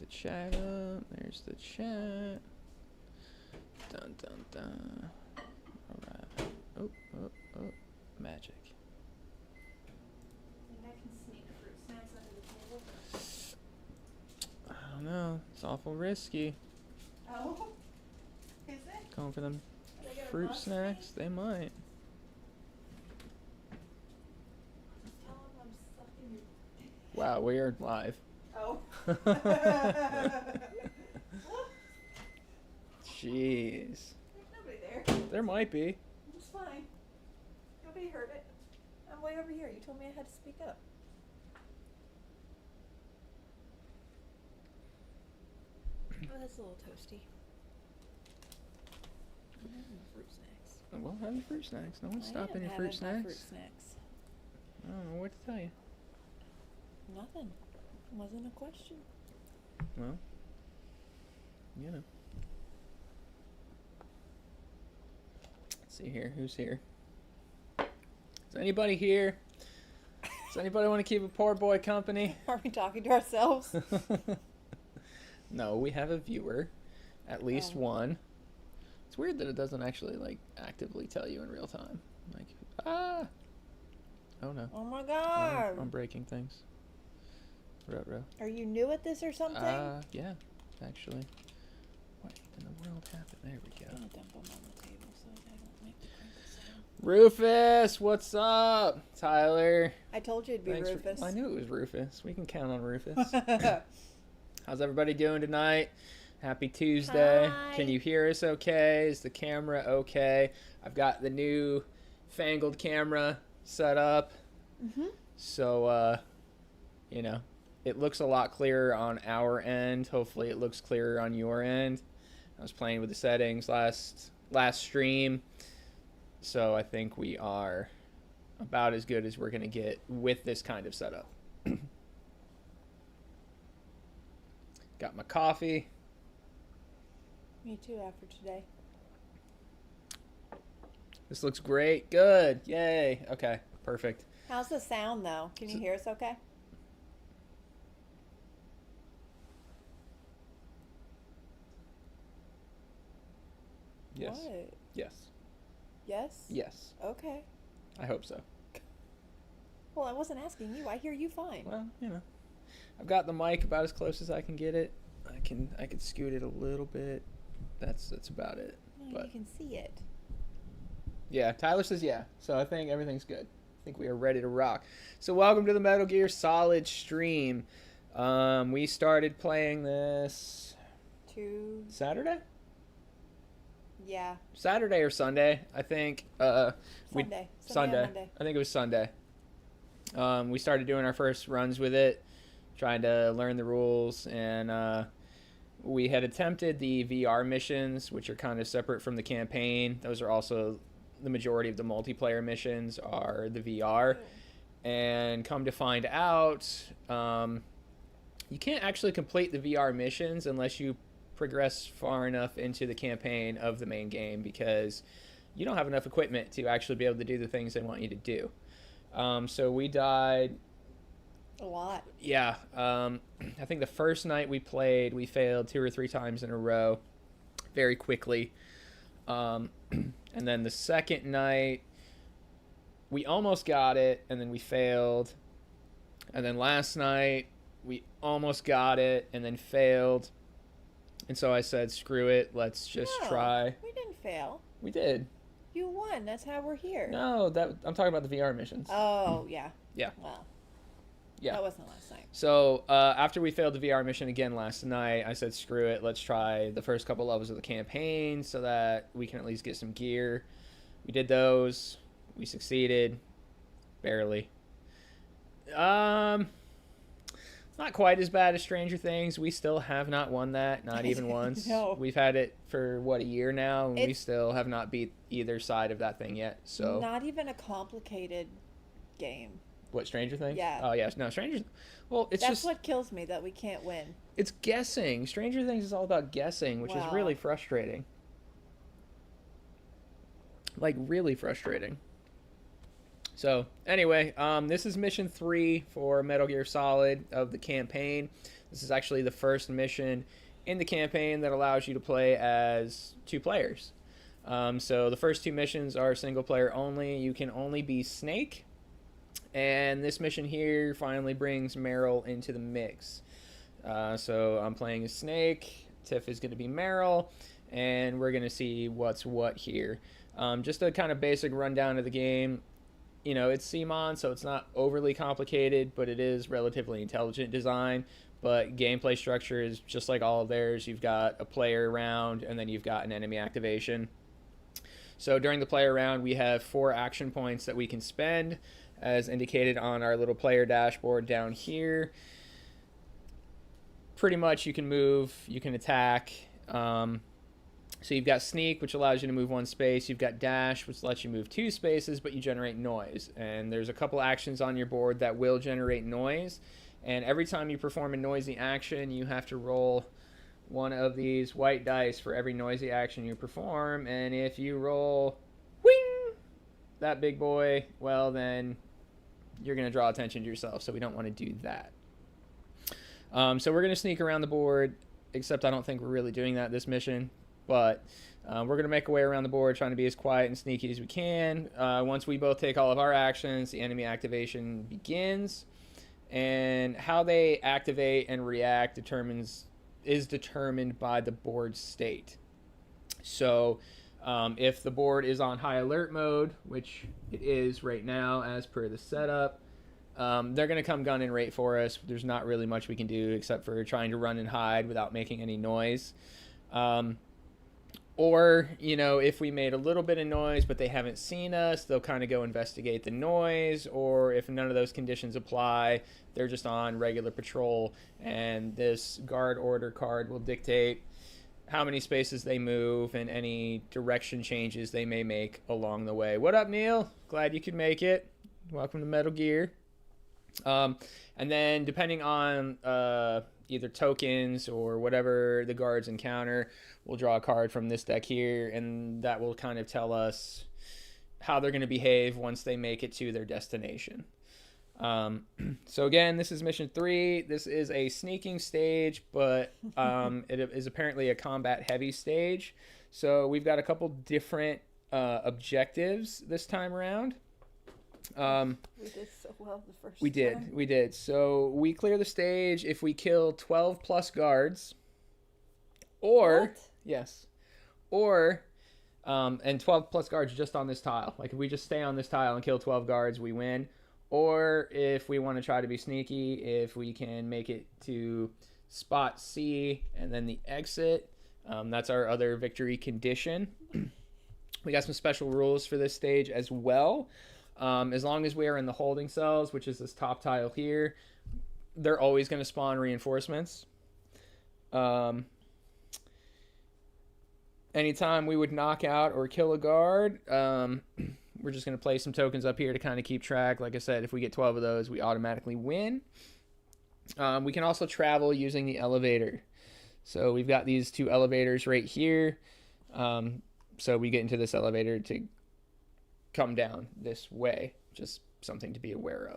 the chat up. There's the chat. Dun dun dun. Alright. Oh, oh, oh. Magic. Think I can sneak fruit snacks under the table? I don't know. It's awful risky. Oh, is it? Going for them Are they gonna fruit bust snacks. me? They might. Just tell them I'm sucking your. Wow, we are live. Oh. Jeez. There's nobody there. There might be. It's fine. Nobody heard it. I'm way over here. You told me I had to speak up. Oh, that's a little toasty. Fruit snacks. Well, have your fruit snacks. No one's I stopping am your having fruit my snacks. fruit snacks. I don't know what to tell you. Nothing. Wasn't a question. Well, you know. Let's see here. Who's here? Is anybody here? Does anybody want to keep a poor boy company? Are we talking to ourselves? No, we have a viewer. At least Oh. one. It's weird that it doesn't actually, like, actively tell you in real time. Like, ah! Oh, no. Oh my god. I'm breaking things. Ruh-roh. Are you new at this or something? Yeah, actually. What in the world happened? There we go. I'm gonna dump them on the table so they don't make the crinkle sound. Rufus, what's up? Tyler. I told you it'd be Thanks Rufus. I knew it was Rufus. We can count on Rufus. How's everybody doing tonight? Happy Tuesday. Hi. Can you hear us okay? Is the camera okay? I've got the new fangled camera set up. Mm-hmm. So, you know, it looks a lot clearer on our end. Hopefully it looks clearer on your end. I was playing with the settings last stream. So I think we are about as good as we're going to get with this kind of setup. Got my coffee. Me too after today. This looks great. Good. Yay. Okay. Perfect. How's the sound though? Can you hear us okay? Yes. What? Yes. Yes? Yes. Okay. I hope so. Well, I wasn't asking you. I hear you fine. Well, you know, I've got the mic about as close as I can get it. I can scoot it a little bit. That's about it. No, But you can see it. yeah, Tyler says yeah. So I think everything's good. I think we are ready to rock. So welcome to the Metal Gear Solid stream. We started playing this Saturday? Yeah. Saturday or Sunday, I think. Sunday. Sunday. On Monday. I think it was Sunday. We started doing our first runs with it, trying to learn the rules, and we had attempted the VR missions, which are kind of separate from the campaign. Those are also the majority of the multiplayer missions are the VR. And come to find out, you can't actually complete the VR missions unless you progress far enough into the campaign of the main game, because you don't have enough equipment to actually be able to do the things they want you to do. So we died A lot. Yeah, I think the first night we played, we failed 2 or 3 times in a row, very quickly. And then the second night, we almost got it, and then we failed. And then last night, we almost got it, and then failed. And so I said, screw it, let's just try. We didn't fail. We did. You won. That's how we're here. No, I'm talking about the VR missions. Oh, yeah. Yeah. Well. Yeah. That wasn't last night. So after we failed the VR mission again last night, I said, screw it. Let's try the first couple levels of the campaign so that we can at least get some gear. We did those. We succeeded. Barely. Not quite as bad as Stranger Things. We still have not won that. Not even once. No. We've had it for, what, a year now? And we still have not beat either side of that thing yet. So Not even a complicated game. What, Stranger Things? Yeah. Oh, yes. No, Stranger... Well, it's That's just... what kills me, that we can't win. It's guessing. Stranger Things is all about guessing, which is really frustrating. Like, really frustrating. So, anyway, this is Mission 3 for Metal Gear Solid of the campaign. This is actually the first mission in the campaign that allows you to play as 2 players. So the first 2 missions are single player only. You can only be Snake. And this mission here finally brings Meryl into the mix. So I'm playing as Snake. Tiff is going to be Meryl. And we're going to see what's what here. Just a kind of basic rundown of the game. You know, it's CMON, so it's not overly complicated, but it is relatively intelligent design. But gameplay structure is just like all of theirs. You've got a player round, and then you've got an enemy activation. So during the player round, we have 4 action points that we can spend, as indicated on our little player dashboard down here. Pretty much you can move, you can attack. So you've got Sneak, which allows you to move 1 space. You've got Dash, which lets you move 2 spaces, but you generate noise. And there's a couple actions on your board that will generate noise. And every time you perform a noisy action, you have to roll one of these white dice for every noisy action you perform. And if you roll, wing, that big boy, well, then you're going to draw attention to yourself. So we don't want to do that. So we're going to sneak around the board, except I don't think we're really doing that this mission. But we're going to make our way around the board, trying to be as quiet and sneaky as we can. Once we both take all of our actions, the enemy activation begins. And how they activate and react is determined by the board state. So if the board is on high alert mode, which it is right now as per the setup, they're going to come gun and rate for us. There's not really much we can do except for trying to run and hide without making any noise. Or, you know, if we made a little bit of noise but they haven't seen us, they'll kind of go investigate the noise. Or if none of those conditions apply, they're just on regular patrol. And this guard order card will dictate how many spaces they move and any direction changes they may make along the way. What up, Neil? Glad you could make it. Welcome to Metal Gear. And then depending on either tokens or whatever the guards encounter, we'll draw a card from this deck here, and that will kind of tell us how they're going to behave once they make it to their destination. So again, this is mission 3. This is a sneaking stage, but it is apparently a combat heavy stage. So we've got a couple different objectives this time around. We did so well the first time. We did. So we clear the stage if we kill 12 plus guards, or What? yes, or and 12 plus guards just on this tile. Like if we just stay on this tile and kill 12 guards, we win. Or if we want to try to be sneaky, if we can make it to spot C and then the exit, that's our other victory condition. We got some special rules for this stage as well. As long as we are in the holding cells, which is this top tile here, they're always going to spawn reinforcements. Anytime we would knock out or kill a guard, we're just going to place some tokens up here to kind of keep track. Like I said, if we get 12 of those, we automatically win. We can also travel using the elevator. So we've got these 2 elevators right here. So we get into this elevator to come down this way. Just something to be aware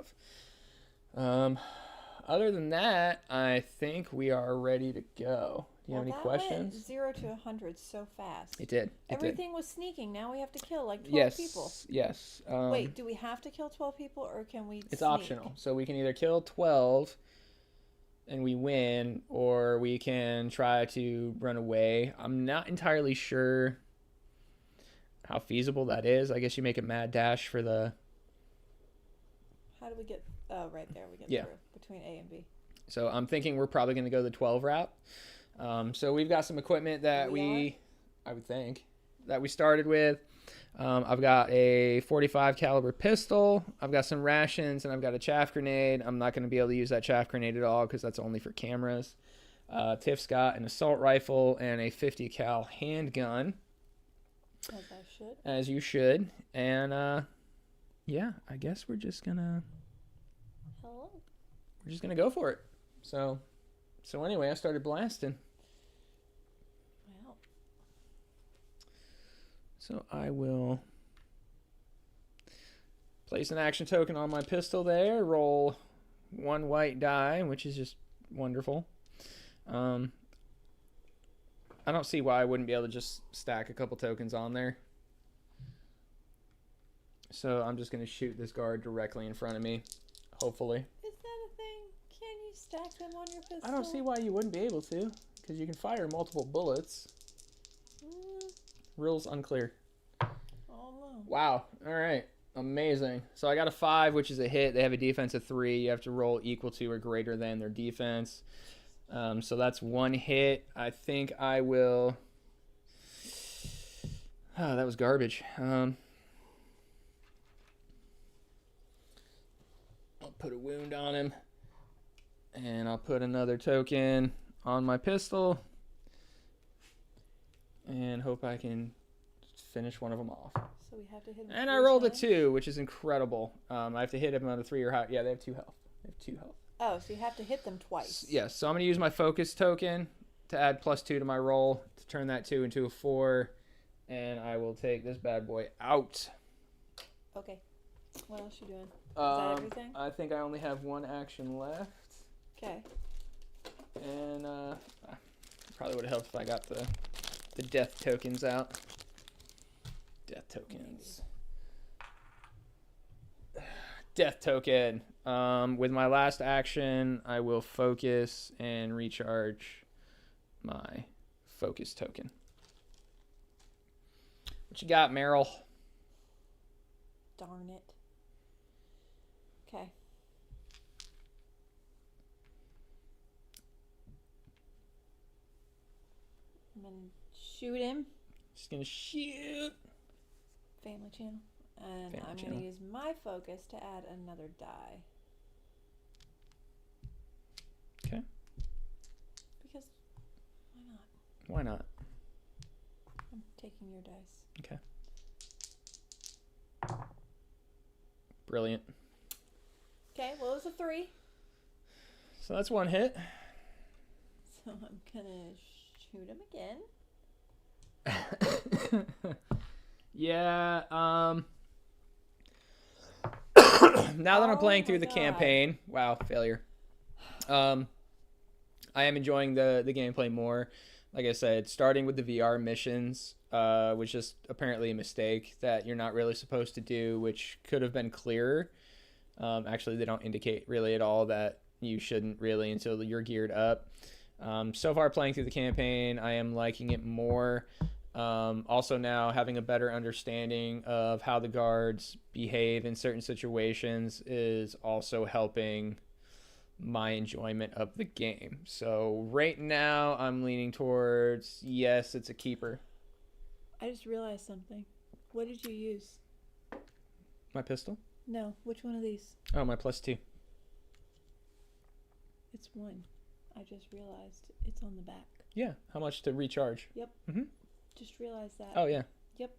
of. Other than that, I think we are ready to go. Do you have any questions? Went 0 to 100 so fast. It did. Everything was sneaking. Now we have to kill like 12 people. Yes. Wait, do we have to kill 12 people, or can we It's sneak? optional. So we can either kill 12 and we win, or we can try to run away. I'm not entirely sure how feasible that is. I guess you make a mad dash for the... How do we get... Oh, right there. We get through between A and B. So I'm thinking we're probably going to go the 12 route. So we've got some equipment that I would think, that we started with. I've got a 45 caliber pistol. I've got some rations, and I've got a chaff grenade. I'm not going to be able to use that chaff grenade at all because that's only for cameras. Tiff's got an assault rifle and a 50 cal handgun. As I should. As you should. And yeah, I guess we're just gonna go for it. So anyway, I started blasting. Wow. So I will place an action token on my pistol there, roll 1 white die, which is just wonderful. I don't see why I wouldn't be able to just stack a couple tokens on there. So I'm just going to shoot this guard directly in front of me, hopefully. Is that a thing? Can you stack them on your pistol? I don't see why you wouldn't be able to, because you can fire multiple bullets. Rules unclear. Oh, no. Wow. All right. Amazing. So I got a 5, which is a hit. They have a defense of 3. You have to roll equal to or greater than their defense. So that's 1 hit. I think I will... Oh, that was garbage. I'll put a wound on him. And I'll put another token on my pistol. And hope I can finish one of them off. So we have to hit him. And I rolled a 2, which is incredible. I have to hit him on a 3 or higher. Yeah, they have 2 health. They have 2 health. Oh, so you have to hit them twice. Yes, so I'm going to use my focus token to add +2 to my roll to turn that 2 into a 4. And I will take this bad boy out. Okay. What else you doing? Is that everything? I think I only have 1 action left. Okay. And probably would have helped if I got the death tokens out. Death tokens. Death token. With my last action, I will focus and recharge my focus token. What you got, Meryl? Darn it. Okay. I'm gonna shoot him. Just gonna shoot. Family channel. And Family I'm channel. gonna use my focus to add another die. Okay. Because why not? Why not? I'm taking your dice. Okay. Brilliant. Okay, well it was a 3. So that's 1 hit. So I'm gonna shoot him again. Yeah, now that I'm playing through the campaign, wow, failure. I am enjoying the gameplay more. Like I said, starting with the VR missions was just apparently a mistake that you're not really supposed to do, which could have been clearer. Actually, they don't indicate really at all that you shouldn't really until you're geared up. So far, playing through the campaign, I am liking it more. Also now having a better understanding of how the guards behave in certain situations is also helping my enjoyment of the game. So right now I'm leaning towards, yes, it's a keeper. I just realized something. What did you use? My pistol? No, which one of these? Oh, my +2. It's 1. I just realized it's on the back. Yeah, how much to recharge? Yep. Mm-hmm. Just realized that. Oh, yeah. Yep.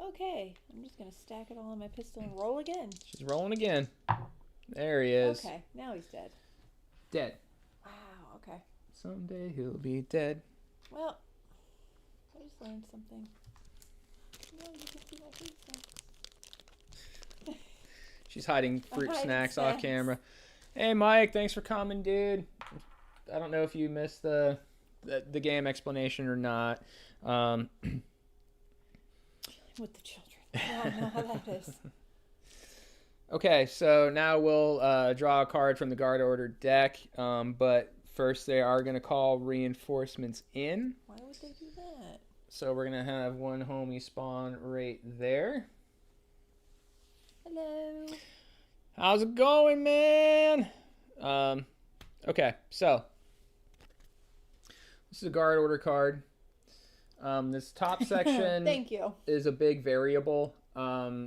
Okay, I'm just gonna stack it all on my pistol and roll again. She's rolling again. There he is. Okay, now he's dead. Dead. Wow, okay. Someday he'll be dead. Well, I just learned something. No, you can see my food snacks. She's hiding fruit hiding snacks off snacks. camera. Hey, Mike, thanks for coming, dude. I don't know if you missed the game explanation or not. With the children. Yeah, I know how that is. Okay, so now we'll draw a card from the guard order deck, but first they are going to call reinforcements in. Why would they do that? So we're going to have one homie spawn right there. Hello. How's it going, man? Okay, so this is a guard order card. This top section Thank you. is a big variable.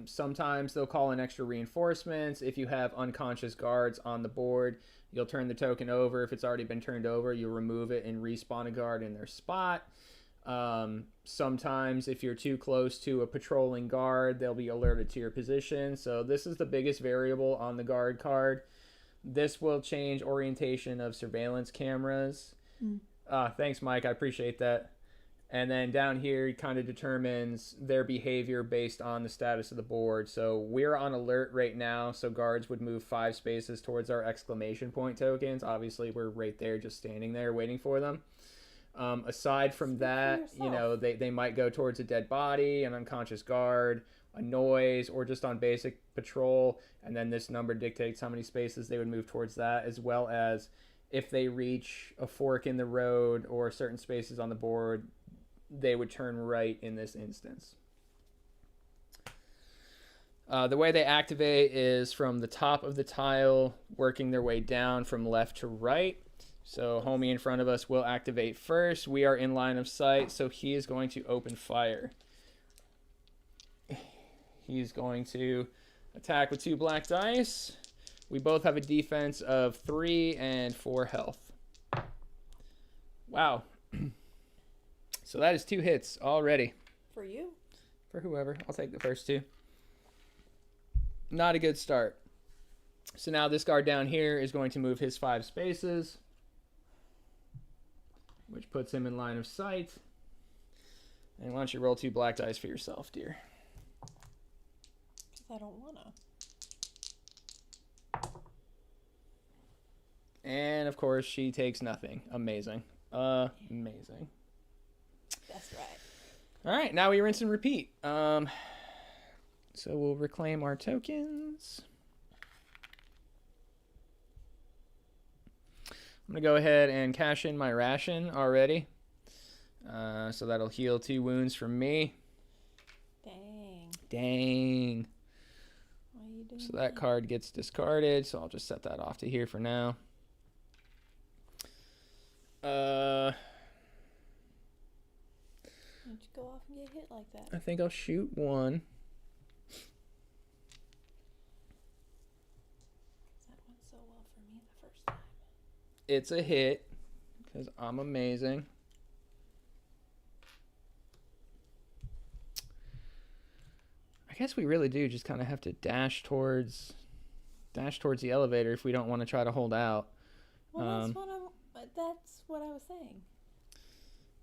Sometimes they'll call in extra reinforcements. If you have unconscious guards on the board, you'll turn the token over. If it's already been turned over, you'll remove it and respawn a guard in their spot. Sometimes if you're too close to a patrolling guard, they'll be alerted to your position. So this is the biggest variable on the guard card. This will change orientation of surveillance cameras. Thanks, Mike. I appreciate that. And then down here, it kind of determines their behavior based on the status of the board. So we're on alert right now, so guards would move 5 spaces towards our exclamation point tokens. Obviously, we're right there just standing there waiting for them. Aside from that, you know, they might go towards a dead body, an unconscious guard, a noise, or just on basic patrol. And then this number dictates how many spaces they would move towards that, as well as if they reach a fork in the road or certain spaces on the board, they would turn right in this instance. The way they activate is from the top of the tile, working their way down from left to right. So homie in front of us will activate first. We are in line of sight, so he is going to open fire. He's going to attack with 2 black dice. We both have a defense of 3 and 4 health. Wow. So that is 2 hits already. For you? For whoever. I'll take the first 2. Not a good start. So now this guard down here is going to move his 5 spaces, which puts him in line of sight. And why don't you roll 2 black dice for yourself, dear? Because I don't want to. And, of course, she takes nothing. Amazing. Amazing. That's right. All right, now we rinse and repeat. So we'll reclaim our tokens. I'm going to go ahead and cash in my ration already. So that'll heal 2 wounds from me. Dang. Why are you doing So that card gets discarded, so I'll just set that off to here for now. Why'd you go off and get hit like that? I think I'll shoot 1. That went so well for me the first time. It's a hit, because I'm amazing. I guess we really do just kind of have to dash towards the elevator if we don't want to try to hold out. Well, that's what I was saying.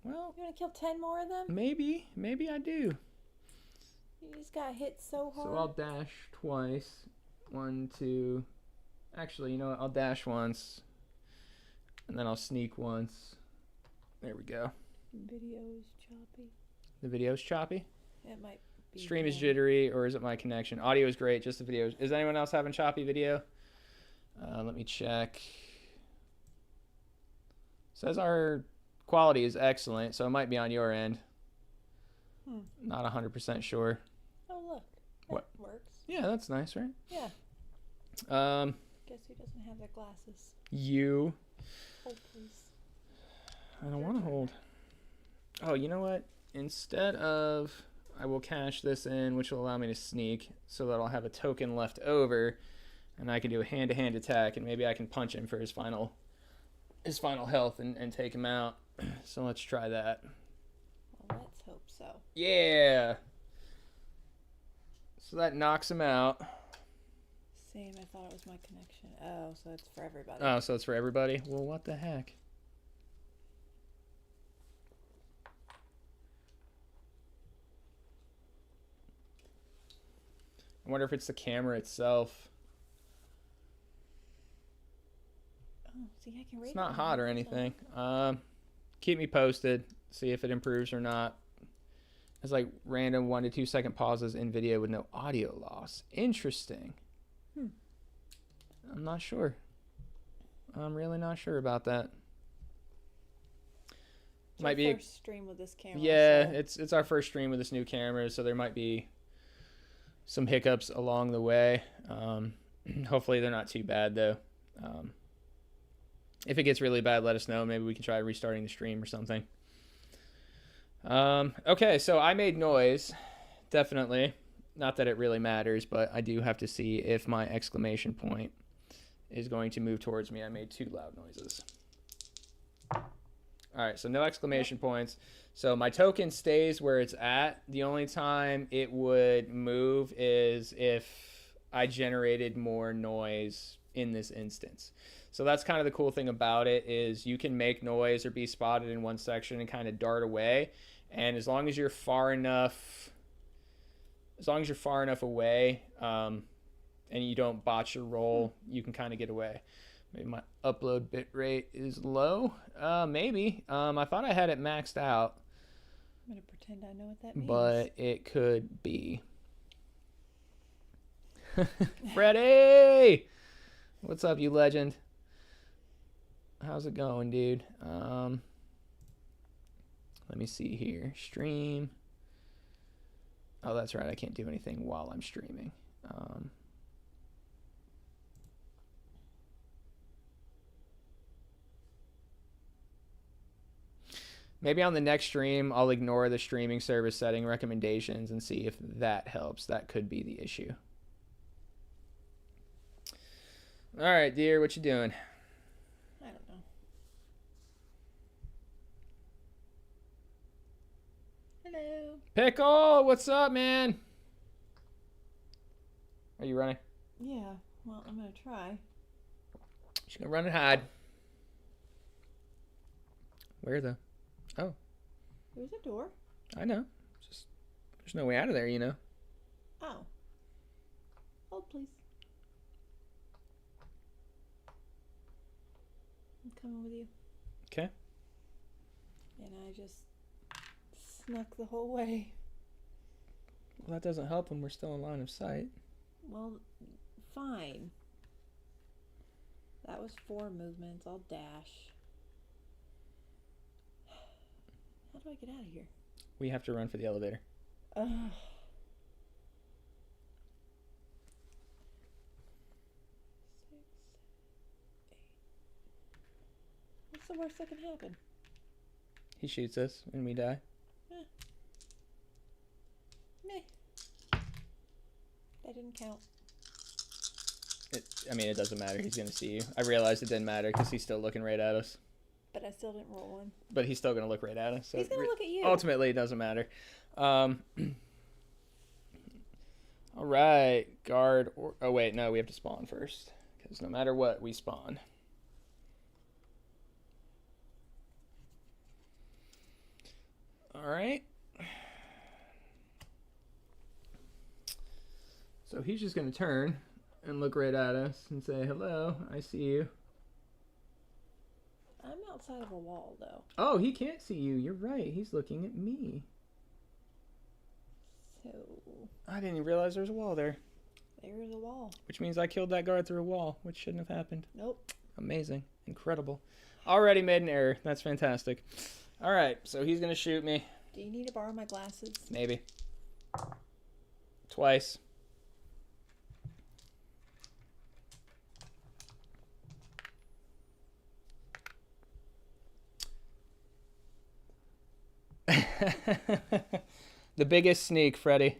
Well, You want to kill 10 more of them? maybe I do. You just got hit so hard. So I'll dash twice. 1, 2. Actually, you know what? I'll dash once, and then I'll sneak once. There we go. Video is choppy. The video's choppy. It might be. Stream is jittery, or is it my connection? Audio is great, just the video. Is anyone else having choppy video? Let me check. Says our quality is excellent, so it might be on your end. Not 100% sure. Oh, look. That What? works. Yeah, that's nice, right? Yeah. Um, Guess who doesn't have their glasses? you. Hold, please. I don't want to hold. Oh, you know what? Instead of, I will cash this in, which will allow me to sneak, so that I'll have a token left over, and I can do a hand-to-hand attack, and maybe I can punch him for his final health and take him out. So let's try that. Well, let's hope so. Yeah. So that knocks him out. Same, I thought it was my connection. Oh, so it's for everybody. Oh, so it's for everybody? Well, what the heck? I wonder if it's the camera itself. Oh, see, I can rate It's not it hot or on anything. Keep me posted. See if it improves or not. It's like random 1 to 2 second pauses in video with no audio loss. Interesting. I'm not sure. I'm really not sure about that. It's Might our be first stream with this camera. Yeah, so. it's our first stream with this new camera, so there might be some hiccups along the way. Hopefully they're not too bad though. If it gets really bad, let us know. Maybe we can try restarting the stream or something. Okay, so I made noise. Definitely. Not that it really matters, but I do have to see if my exclamation point is going to move towards me. I made 2 loud noises. All right, so no exclamation points. So my token stays where it's at. The only time it would move is if I generated more noise in this instance. So that's kind of the cool thing about it is you can make noise or be spotted in one section and kind of dart away. And as long as you're far enough away, and you don't botch your roll, you can kind of get away. Maybe my upload bit rate is low. Maybe. I thought I had it maxed out. I'm gonna pretend I know what that means. But it could be. Freddie! What's up, you legend? How's it going, dude? Let me see here. Stream. Oh, that's right. I can't do anything while I'm streaming. Maybe on the next stream, I'll ignore the streaming service setting recommendations and see if that helps. That could be the issue. All right, dear, what you doing? I don't know. Hello. Pickle, what's up, man? Are you running? Yeah. Well, I'm gonna try. She's gonna run and hide. Where the? Oh. There's a door. I know. Just there's no way out of there, you know. Oh. Hold, please. I'm coming with you. Okay. And I just snuck the whole way. Well, that doesn't help when we're still in line of sight. Well, fine. That was 4 movements. I'll dash. How do I get out of here? We have to run for the elevator. Ugh. 6, 8. What's the worst that can happen? He shoots us and we die. Meh. That didn't count. I mean, it doesn't matter. He's gonna see you. I realized it didn't matter because he's still looking right at us. But I still didn't roll one. But he's still gonna look right at us. So he's gonna look at you. Ultimately, it doesn't matter. All right, guard. Oh wait, no, we have to spawn first because no matter what, we spawn. All right. So he's just gonna turn and look right at us and say, "Hello, I see you." I'm outside of a wall, though. Oh, he can't see you. You're right. He's looking at me. So I didn't even realize there was a wall there. there's a wall. Which means I killed that guard through a wall, which shouldn't have happened. Nope. Amazing. Incredible. Already made an error. That's fantastic. All right, so he's going to shoot me. Do you need to borrow my glasses? Maybe. Twice. The biggest sneak, Freddy.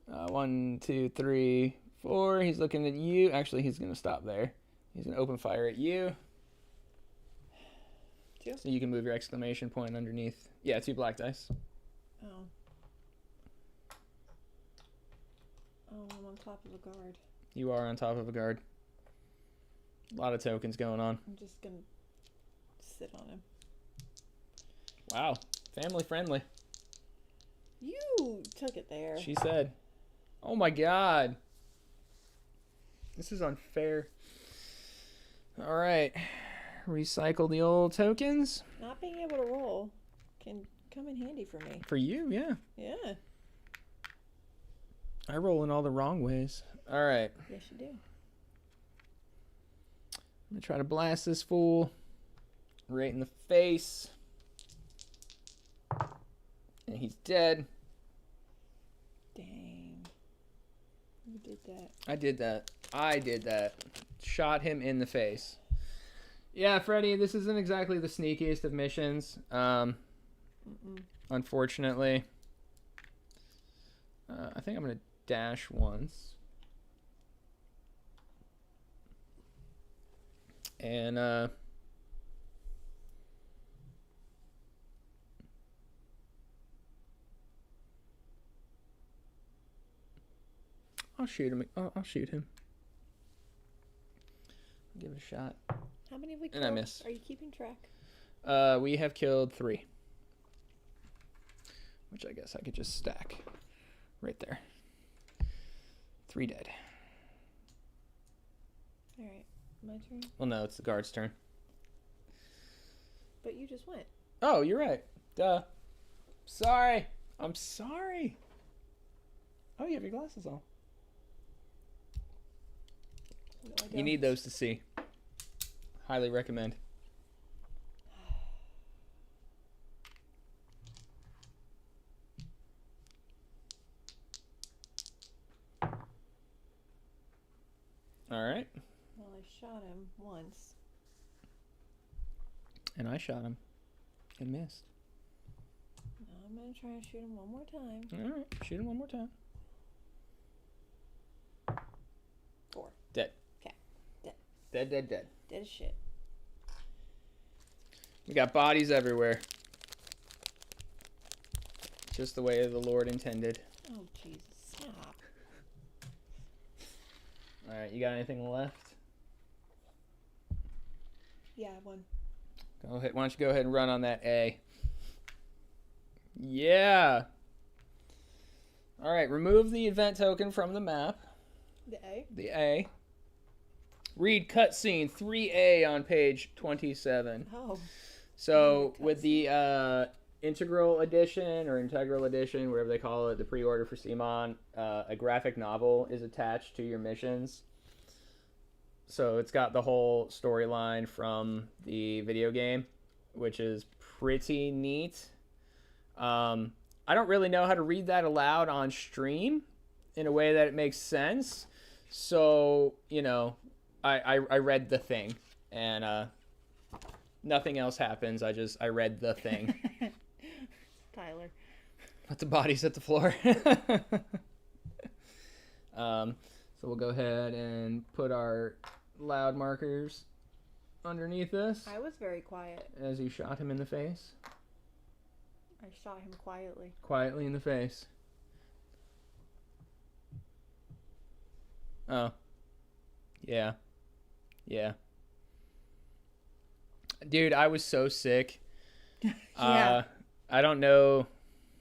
1, 2, 3, 4. He's looking at you. Actually, he's going to stop there. He's going to open fire at you. 2? So you can move your exclamation point underneath. Yeah, 2 black dice. Oh. Oh, I'm on top of a guard. You are on top of a guard. A lot of tokens going on. I'm just gonna sit on him. Wow. Family friendly. You took it there. She said. Oh my god. This is unfair. All right. Recycle the old tokens. Not being able to roll can come in handy for me. For you, yeah. Yeah. I roll in all the wrong ways. All right. Yes, you do. I'm going to try to blast this fool right in the face. And he's dead. Dang. You did that. I did that. Shot him in the face. Yeah, Freddy, this isn't exactly the sneakiest of missions. Unfortunately. I think I'm going to dash once. And, I'll shoot him. I'll shoot him. Give it a shot. How many have we And killed? I miss. Are you keeping track? We have killed 3. which I guess I could just stack right there. 3 dead. Alright, my turn. Well, no, it's the guard's turn. But you just went. Oh, you're right. Duh. Sorry. I'm sorry. Oh, you have your glasses on. No, I You don't. need those to see. Highly recommend. All right. Well, I shot him once. And I shot him and missed. Now I'm gonna try and shoot him one more time. All right. Shoot him one more time. 4. Dead. 'Kay. Dead. Dead, dead, dead. Dead as shit. We got bodies everywhere. Just the way the Lord intended. Oh, Jesus. Stop. All right. You got anything left? Yeah, one. Go ahead. Why don't you go ahead and run on that A? Yeah. All right. Remove the event token from the map. The A? The A. Read cutscene 3A on page 27. Oh. So Cutscene. with the integral edition or integral edition, whatever they call it, the pre-order for Simon, a graphic novel is attached to your missions. So it's got the whole storyline from the video game, which is pretty neat. I don't really know how to read that aloud on stream in a way that it makes sense. So, you know, I read the thing, and nothing else happens. I read the thing. Tyler. Put the bodies at the floor. So we'll go ahead and put our loud markers underneath this I was very quiet. as you shot him in the face. I shot him quietly. Quietly in the face. Oh. Yeah. Yeah. Dude, I was so sick. Yeah. I don't know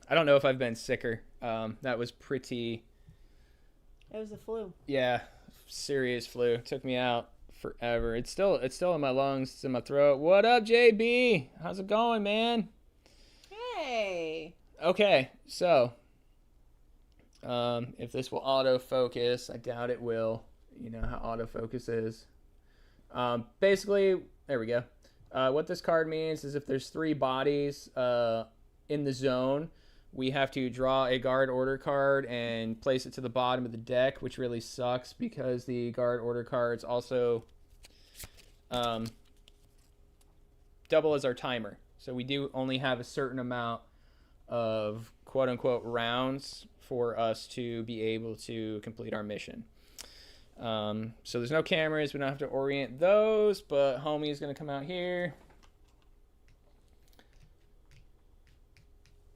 if I've been sicker. That was pretty, It was the flu. yeah, serious flu. It took me out forever. It's still in my lungs, it's in my throat. What up, JB? How's it going, man? Hey. Okay, so if this will autofocus, I doubt it will. You know how autofocus is. Basically, there we go. What this card means is if there's 3 bodies in the zone, we have to draw a guard order card and place it to the bottom of the deck, which really sucks because the guard order cards also double as our timer. So we do only have a certain amount of quote-unquote rounds for us to be able to complete our mission. So there's no cameras. We don't have to orient those, but homie is going to come out here.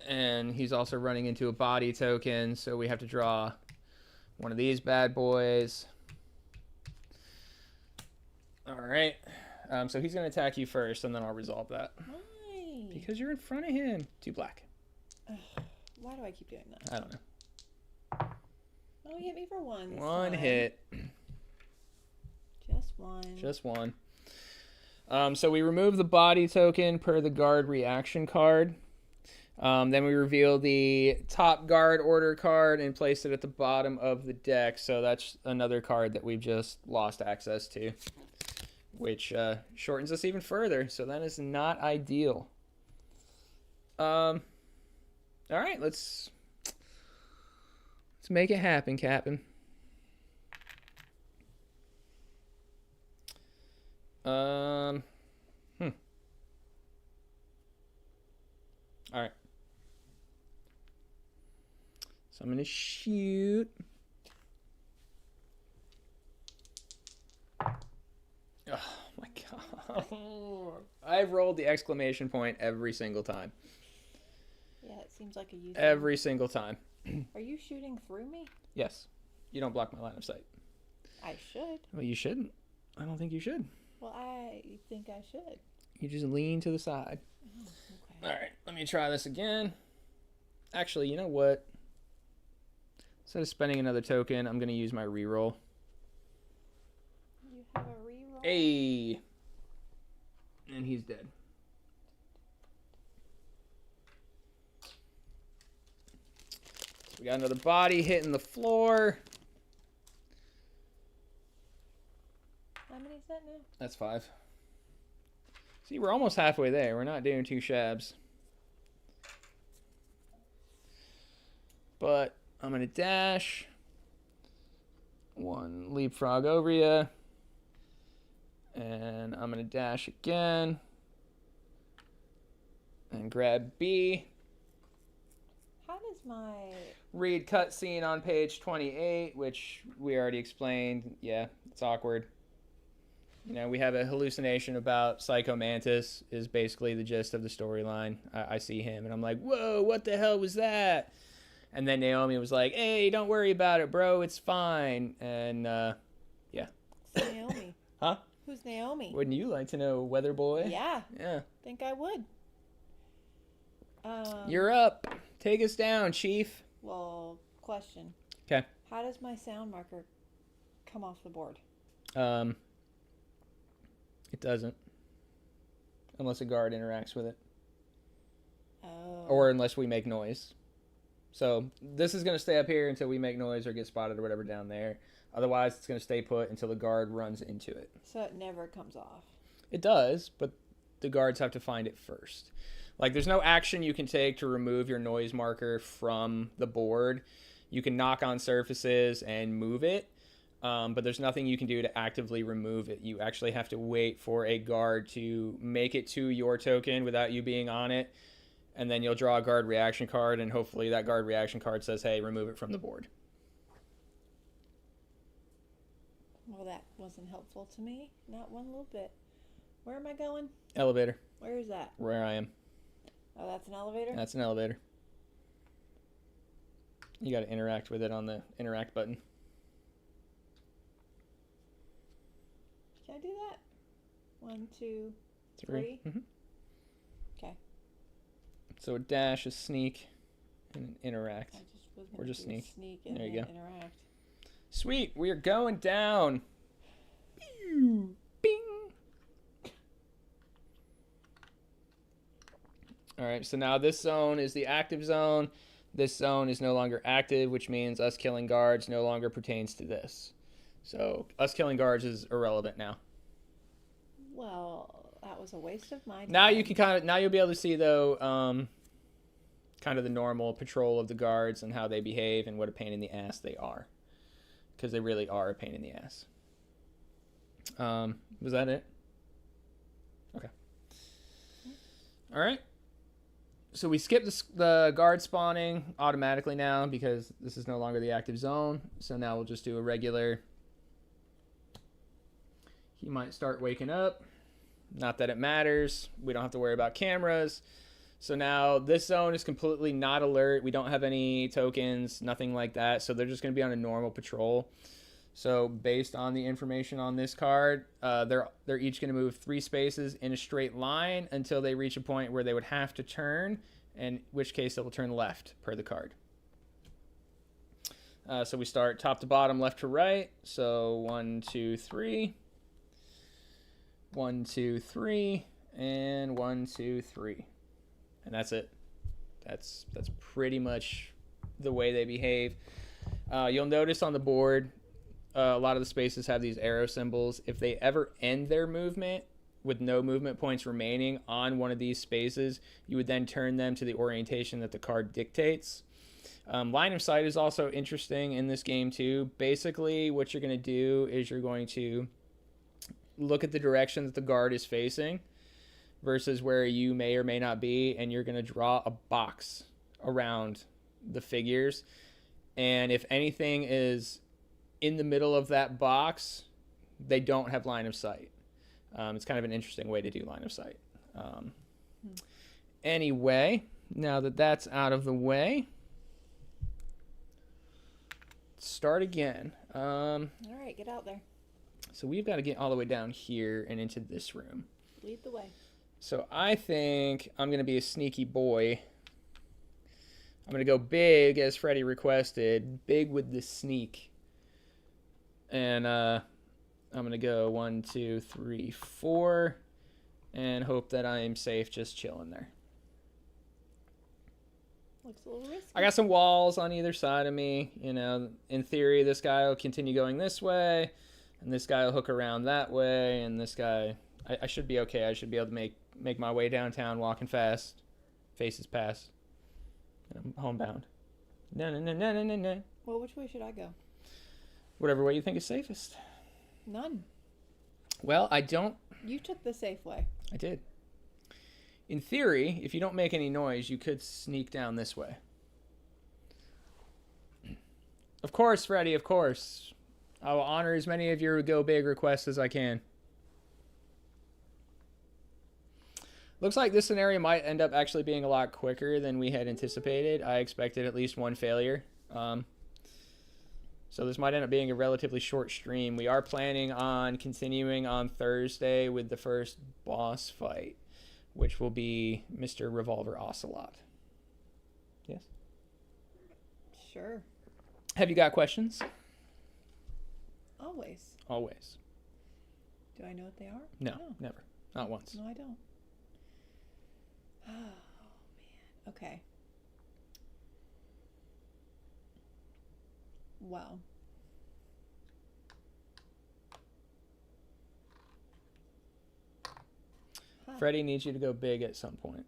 And he's also running into a body token, so we have to draw one of these bad boys. All right. So he's going to attack you first, and then I'll resolve that. Why? Because you're in front of him. 2 black. Why do I keep doing that? I don't know. Oh, he hit me for one. One time. hit. Just one. Just one. So we remove the body token per the guard reaction card. Then we reveal the top guard order card and place it at the bottom of the deck. So that's another card that we've just lost access to, which shortens us even further. So that is not ideal. All right, let's make it happen, Captain. All right. So I'm gonna shoot. Oh my god! I've rolled the exclamation point every single time. Yeah, it seems like a use. Every single time. Are you shooting through me? Yes. You don't block my line of sight. I should. Well, you shouldn't. I don't think you should. Well, I think I should. You just lean to the side. Oh, okay. All right, let me try this again. Actually, you know what? Instead of spending another token, I'm going to use my reroll. You have a reroll. Hey! And he's dead. So we got another body hitting the floor. How many is that now? That's 5. See, we're almost halfway there. We're not doing too shabs. But I'm going to dash. 1 leapfrog over you. And I'm going to dash again. And grab B. How does my... Read cutscene on page 28, which we already explained. Yeah, it's awkward. You know, we have a hallucination about Psycho Mantis is basically the gist of the storyline. I see him, and I'm like, whoa, what the hell was that? And then Naomi was like, hey, don't worry about it, bro. It's fine. And, yeah. Who's Naomi? Huh? Who's Naomi? Wouldn't you like to know, Weather Boy? Yeah. Yeah. Think I would. You're up. Take us down, Chief. Well, question. Okay. How does my sound marker come off the board? It doesn't. Unless a guard interacts with it. Oh. Or unless we make noise. So this is going to stay up here until we make noise or get spotted or whatever down there. Otherwise, it's going to stay put until the guard runs into it. So it never comes off. It does, but the guards have to find it first. Like, there's no action you can take to remove your noise marker from the board. You can knock on surfaces and move it, but there's nothing you can do to actively remove it. You actually have to wait for a guard to make it to your token without you being on it, and then you'll draw a guard reaction card, and hopefully that guard reaction card says, hey, remove it from the board. Well, that wasn't helpful to me. Not one little bit. Where am I going? Elevator. Where is that? Where I am. Oh, that's an elevator? That's an elevator. You got to interact with it on the interact button. Can I do that? 1, 2, 3. 3. Okay. So a dash, a sneak, and an interact. I just was Or gonna just do sneak. A sneak and There you then go. interact. Sweet, we are going down. Pew, bing. All right, so now this zone is the active zone. This zone is no longer active, which means us killing guards no longer pertains to this. So us killing guards is irrelevant now. Well, that was a waste of my time. Now you can now you'll be able to see though, kind of the normal patrol of the guards and how they behave and what a pain in the ass they are, because they really are a pain in the ass. Was that it? Okay. All right. So we skip the guard spawning automatically now because this is no longer the active zone. So now we'll just do a regular. He might start waking up. Not that it matters. We don't have to worry about cameras. So now this zone is completely not alert. We don't have any tokens, nothing like that. So they're just going to be on a normal patrol. So based on the information on this card, they're each going to move 3 spaces in a straight line until they reach a point where they would have to turn, in which case they will turn left per the card. So we start top to bottom, left to right. So 1, 2, 3. 1, 2, 3, and 1, 2, 3, and that's it. That's pretty much the way they behave. You'll notice on the board, a lot of the spaces have these arrow symbols. If they ever end their movement with no movement points remaining on one of these spaces, you would then turn them to the orientation that the card dictates. Line of sight is also interesting in this game too. Basically, what you're going to do is you're going to look at the direction that the guard is facing versus where you may or may not be, and you're going to draw a box around the figures. And if anything is in the middle of that box, they don't have line of sight. It's kind of an interesting way to do line of sight. Anyway, now that that's out of the way, start again. All right, get out there. So we've got to get all the way down here and into this room. Lead the way. So I think I'm going to be a sneaky boy. I'm going to go big as Freddy requested. Big with the sneak. And I'm going to go 1, 2, 3, 4. And hope that I am safe just chilling there. Looks a little risky. I got some walls on either side of me. You know, in theory, this guy will continue going this way. And this guy will hook around that way. And this guy, I should be okay. I should be able to make my way downtown walking fast. Faces past. And I'm homebound. No. Well, which way should I go? Whatever way you think is safest. None. Well, I don't. You took the safe way. I did. In theory, if you don't make any noise, you could sneak down this way. Of course, Freddy, of course. I will honor as many of your go big requests as I can. Looks like this scenario might end up actually being a lot quicker than we had anticipated. I expected at least one failure. So this might end up being a relatively short stream. We are planning on continuing on Thursday with the first boss fight, which will be Mr. Revolver Ocelot. Yes? Sure. Have you got questions? Always. Always. Do I know what they are? No, never. Not once. No, I don't. Oh, man. Okay. Well. Huh. Freddy needs you to go big at some point.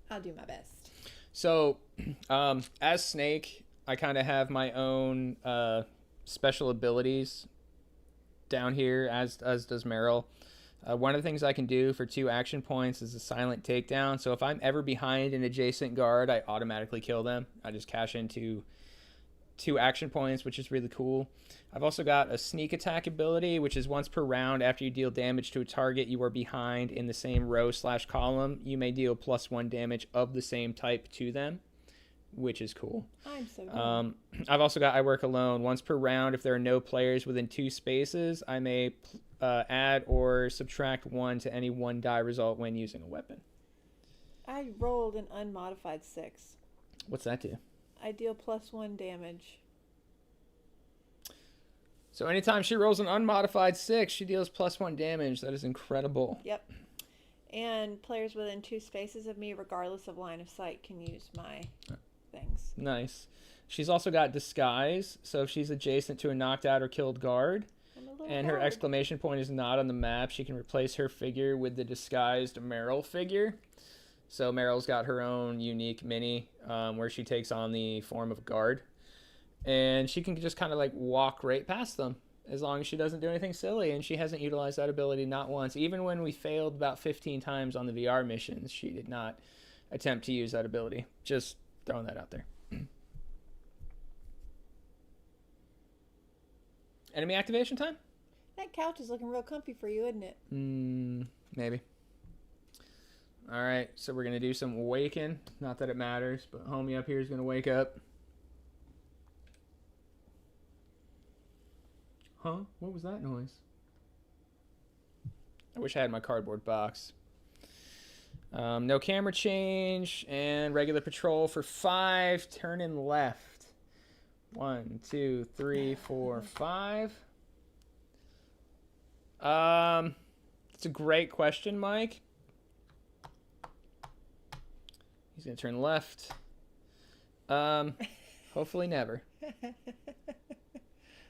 I'll do my best. So, as Snake, I kind of have my own special abilities down here, as does Meryl. One of the things I can do for 2 action points is a silent takedown. So if I'm ever behind an adjacent guard, I automatically kill them. I just cash into 2 action points, which is really cool. I've also got a sneak attack ability, which is once per round after you deal damage to a target you are behind in the same row/column, you may deal +1 damage of the same type to them, which is cool. I'm so good. I've also got I work alone. Once per round, if there are no players within 2 spaces, I may add or subtract 1 to any 1 die result when using a weapon. I rolled an unmodified 6. What's that do? I deal +1 damage. So anytime she rolls an unmodified 6, she deals +1 damage. That is incredible. Yep. And players within 2 spaces of me, regardless of line of sight, can use my things. Nice. She's also got disguise. So if she's adjacent to a knocked out or killed guard, and her exclamation point is not on the map, she can replace her figure with the disguised Meryl figure. So Meryl's got her own unique mini where she takes on the form of a guard. And she can just kind of like walk right past them as long as she doesn't do anything silly. And she hasn't utilized that ability not once. Even when we failed about 15 times on the VR missions, she did not attempt to use that ability. Just throwing that out there. Enemy activation time? That couch is looking real comfy for you, isn't it? Maybe. All right, so we're going to do some waking. Not that it matters, but homie up here is going to wake up. Huh? What was that noise? I wish I had my cardboard box. No camera change and regular patrol for 5. Turning left. 1, 2, 3, 4, 5. It's a great question, Mike. He's gonna turn left. Hopefully never.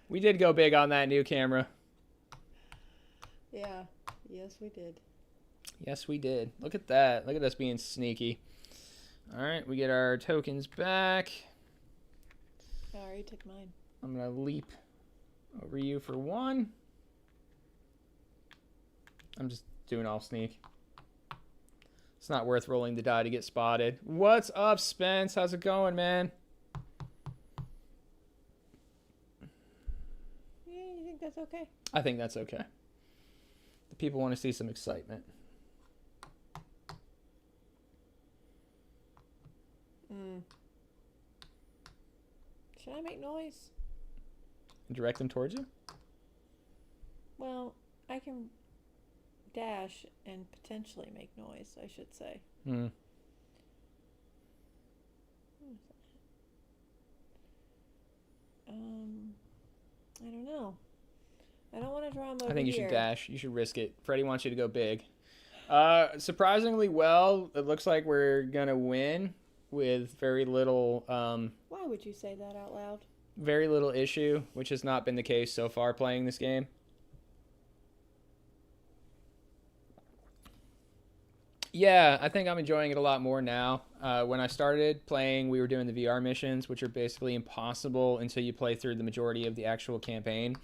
We did go big on that new camera. Yeah. Yes, we did. Yes, we did. Look at that. Look at us being sneaky. All right, we get our tokens back. I already took mine. I'm gonna leap over you for 1. I'm just doing all sneak. It's not worth rolling the die to get spotted. What's up, Spence? How's it going, man? Yeah, you think that's okay? I think that's okay. The people want to see some excitement. Should I make noise? And direct them towards you? Well, I can dash and potentially make noise, I should say. Hmm. I don't know. I don't want to draw him over I think you here. should dash. You should risk it. Freddie wants you to go big. Surprisingly well, it looks like we're gonna win with very little Why would you say that out loud? very little issue, which has not been the case so far playing this game. Yeah, I think I'm enjoying it a lot more now. When I started playing, we were doing the VR missions, which are basically impossible until you play through the majority of the actual campaign.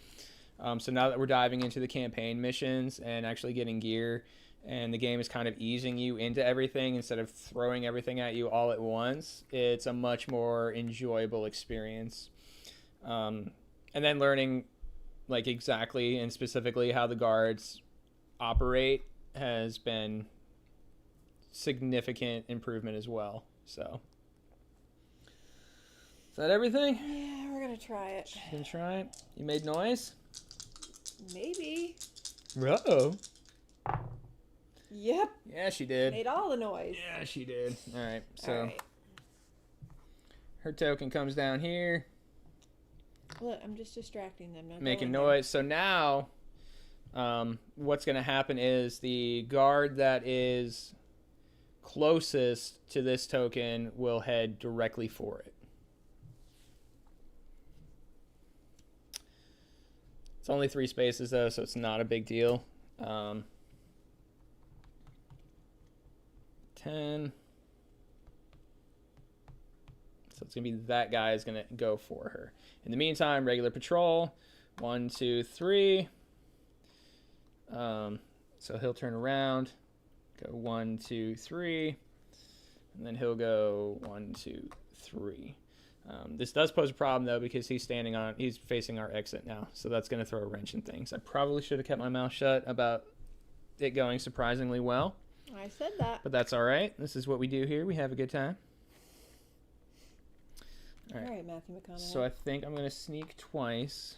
So now that we're diving into the campaign missions and actually getting gear, and the game is kind of easing you into everything instead of throwing everything at you all at once, it's a much more enjoyable experience. And then learning like exactly and specifically how the guards operate has been significant improvement as well. So is that everything? Yeah, we're gonna try it. You gonna try it? You made noise? Maybe. Uh-oh. Yep. Yeah, she did. Made all the noise. Yeah, she did. All right, so All right. her token comes down here, Look, I'm just distracting them. Now making go in noise. So now, what's going to happen is the guard that is closest to this token will head directly for it. It's only 3 spaces though, so it's not a big deal. 10. So it's going to be that guy is going to go for her. In the meantime, regular patrol. 1, 2, 3. So he'll turn around. Go 1, 2, 3. And then he'll go 1, 2, 3. This does pose a problem though because he's facing our exit now. So that's going to throw a wrench in things. I probably should have kept my mouth shut about it going surprisingly well. there. I said that. But that's all right. This is what we do here. We have a good time. All right, Matthew McConaughey. So I think I'm going to sneak twice.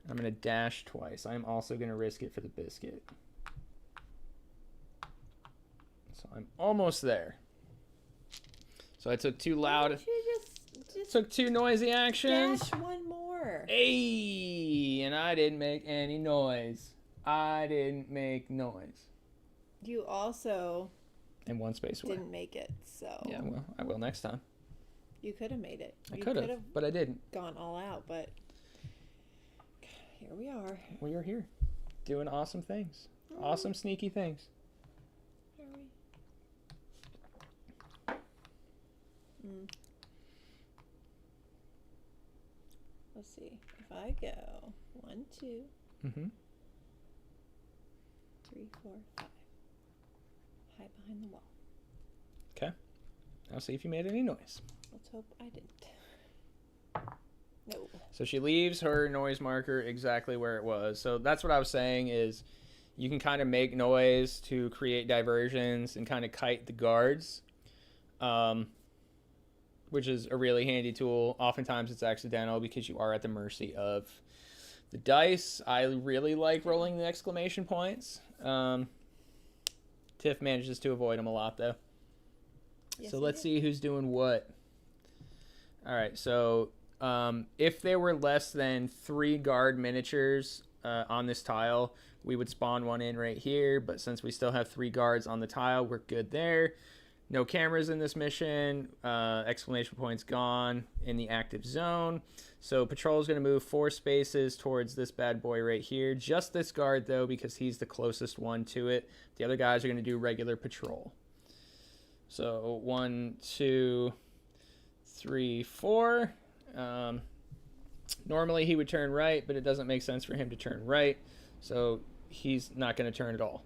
I'm going to dash twice. I'm also going to risk it for the biscuit. So I'm almost there. So I took 2 loud. Why don't you just Took 2 noisy actions. dash one more. Hey, and I didn't make any noise. I didn't make noise. You also In 1 space away. didn't make it, so Yeah, well, I will next time. you could have made it. I You could have, but I didn't. gone all out, but here we are. We are here, doing awesome things, awesome sneaky things. Are we? Let's see. If I go 1, 2, Mm-hmm. 3, 4, 5, hide behind the wall. Okay. I'll see if you made any noise. Let's hope I didn't. No. So she leaves her noise marker exactly where it was. So that's what I was saying is you can kind of make noise to create diversions and kind of kite the guards, which is a really handy tool. Oftentimes it's accidental because you are at the mercy of the dice. I really like rolling the exclamation points. Tiff manages to avoid them a lot though. Yes, So I let's did. see who's doing what. All right, so if there were less than 3 guard miniatures on this tile, we would spawn one in right here. But since we still have 3 guards on the tile, we're good there. No cameras in this mission. Exclamation points gone in the active zone. So patrol is going to move 4 spaces towards this bad boy right here. Just this guard, though, because he's the closest one to it. The other guys are going to do regular patrol. So 1, 2, 3, 4. Normally he would turn right, but it doesn't make sense for him to turn right. So he's not going to turn at all.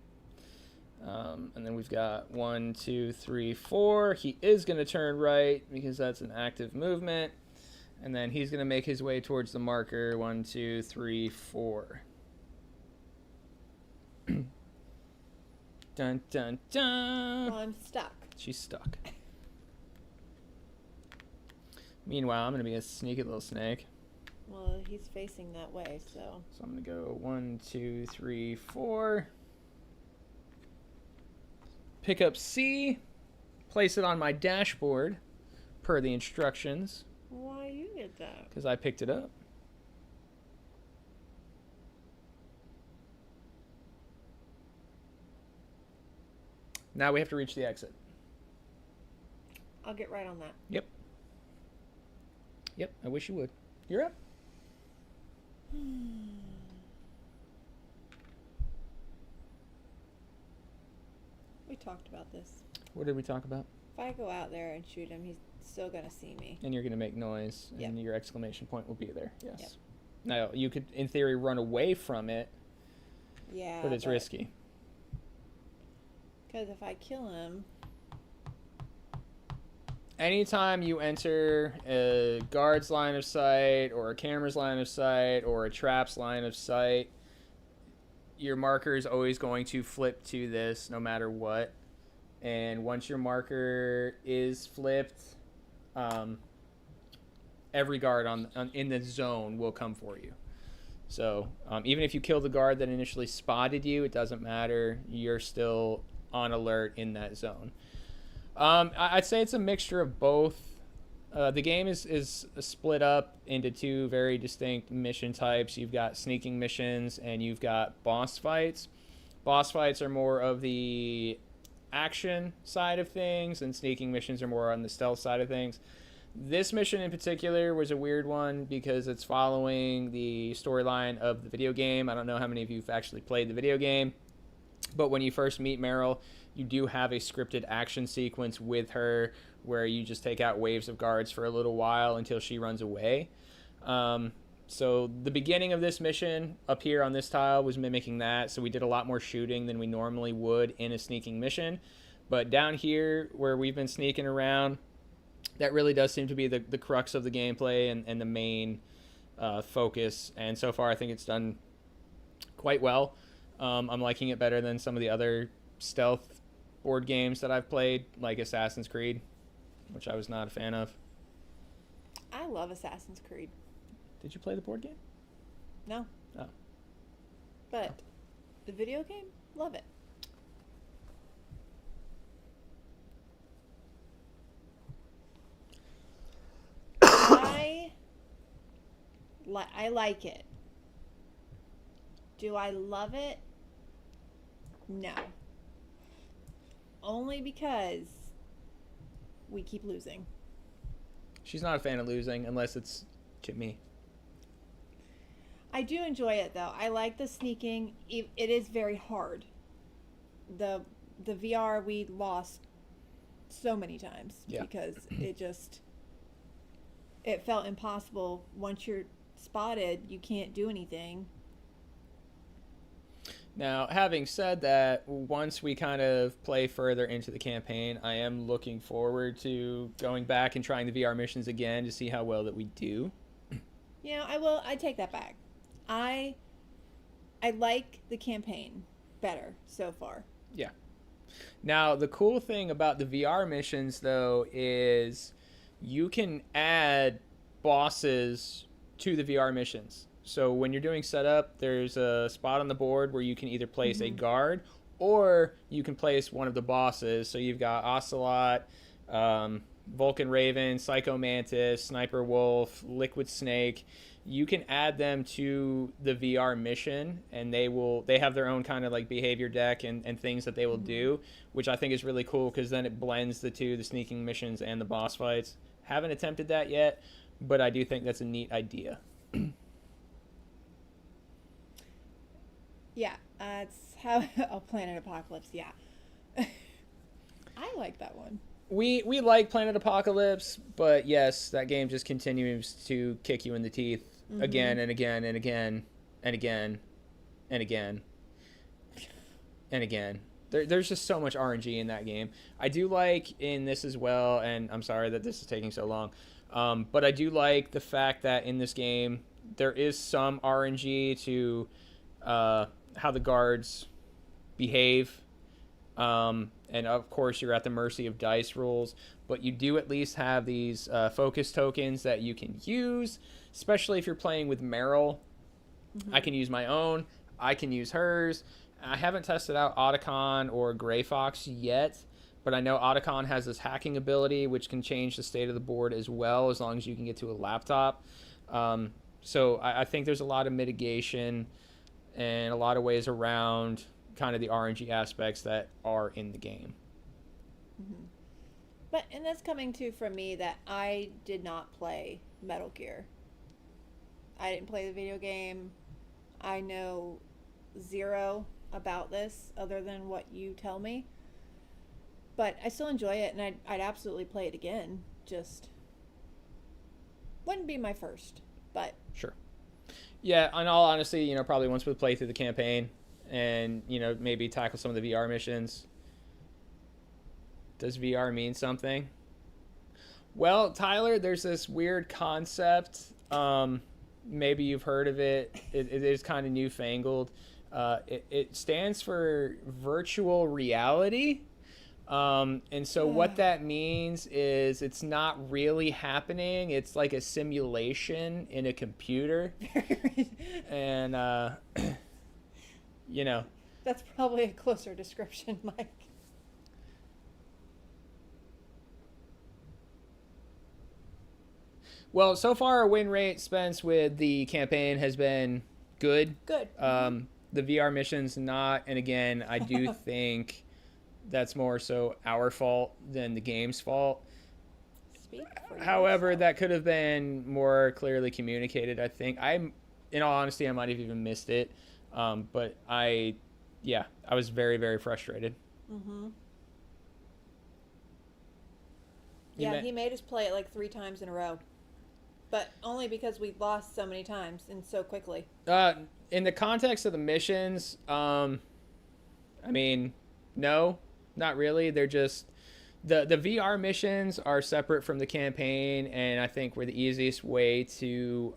And then we've got 1, 2, 3, 4. He is going to turn right because that's an active movement. And then he's going to make his way towards the marker. 1, 2, 3, 4. Dun, dun, dun. Well, I'm stuck. She's stuck. Meanwhile, I'm going to be a sneaky little snake. Well, he's facing that way, so. So I'm going to go 1, 2, 3, 4. pick up C, place it on my dashboard per the instructions Why you get that? because I picked it up. Now we have to reach the exit. I'll get right on that. Yep, I wish you would. You're up. We talked about this. What did we talk about? If I go out there and shoot him, he's still gonna see me. And you're going to make noise, Yep. and your exclamation point will be there. Yes. Yep. Now, you could, in theory, run away from it, Yeah. but it's risky. Because if I kill him, Anytime you enter a guard's line of sight or a camera's line of sight or a trap's line of sight, your marker is always going to flip to this no matter what. And once your marker is flipped, every guard in the zone will come for you. So even if you kill the guard that initially spotted you, it doesn't matter. You're still on alert in that zone. I'd say it's a mixture of both. The game is split up into two very distinct mission types. You've got sneaking missions and you've got boss fights. Boss fights are more of the action side of things, and sneaking missions are more on the stealth side of things. This mission in particular was a weird one because it's following the storyline of the video game. I don't know how many of you have actually played the video game, but when you first meet Meryl, you do have a scripted action sequence with her where you just take out waves of guards for a little while until she runs away. So the beginning of this mission up here on this tile was mimicking that. So we did a lot more shooting than we normally would in a sneaking mission. But down here where we've been sneaking around, that really does seem to be the crux of the gameplay and the main focus. And so far I think it's done quite well. I'm liking it better than some of the other stealth board games that I've played, like Assassin's Creed, which I was not a fan of. I love Assassin's Creed. Did you play the board game? No. Oh. But the video game, love it. I like it. Do I love it? No. Only because we keep losing. She's not a fan of losing unless it's to me. I do enjoy it though. I like the sneaking. It is very hard. The VR we lost so many times because it felt impossible. Once you're spotted, you can't do anything. Now, having said that, once we kind of play further into the campaign, I am looking forward to going back and trying the VR missions again to see how well that we do. Yeah, I take that back. I like the campaign better so far. Yeah. Now, the cool thing about the VR missions, though, is you can add bosses to the VR missions. So when you're doing setup, there's a spot on the board where you can either place a guard or you can place one of the bosses. So you've got Ocelot, Vulcan Raven, Psycho Mantis, Sniper Wolf, Liquid Snake. You can add them to the VR mission, and they have their own kind of like behavior deck and things that they will do, which I think is really cool because then it blends the two, the sneaking missions and the boss fights. Haven't attempted that yet, but I do think that's a neat idea. Yeah, it's how Planet Apocalypse. Yeah, I like that one. We like Planet Apocalypse, but yes, that game just continues to kick you in the teeth again and again and again and again and again and again. There's just so much RNG in that game. I do like in this as well, and I'm sorry that this is taking so long, but I do like the fact that in this game there is some RNG to how the guards behave. And of course you're at the mercy of dice rolls, but you do at least have these focus tokens that you can use, especially if you're playing with Meryl. I can use my own, I can use hers, I haven't tested out Otacon or Gray Fox yet, but I know Otacon has this hacking ability which can change the state of the board as well, as long as you can get to a laptop. So I think there's a lot of mitigation and a lot of ways around kind of the RNG aspects that are in the game. Mm-hmm. And that's coming too from me that I did not play Metal Gear. I didn't play the video game. I know zero about this other than what you tell me. But I still enjoy it, and I'd absolutely play it again. Just wouldn't be my first, but sure. Yeah, in all honesty, you know, probably once we play through the campaign and, you know, maybe tackle some of the VR missions. Does VR mean something? Well, Tyler, there's this weird concept. Maybe you've heard of it. It is kind of newfangled. It stands for virtual reality. And so what that means is it's not really happening. It's like a simulation in a computer. And, you know. That's probably a closer description, Mike. Well, so far our win rate, Spence, with the campaign has been good. Good. The VR mission's not. And again, I do think that's more so our fault than the game's fault. However, that could have been more clearly communicated, I think. In all honesty, I might have even missed it. But I was very, very frustrated. Mm-hmm. Yeah, he made us play it like 3 times in a row. But only because we lost so many times and so quickly. In the context of the missions, I mean, no, not really. They're just the VR missions are separate from the campaign, and I think were the easiest way to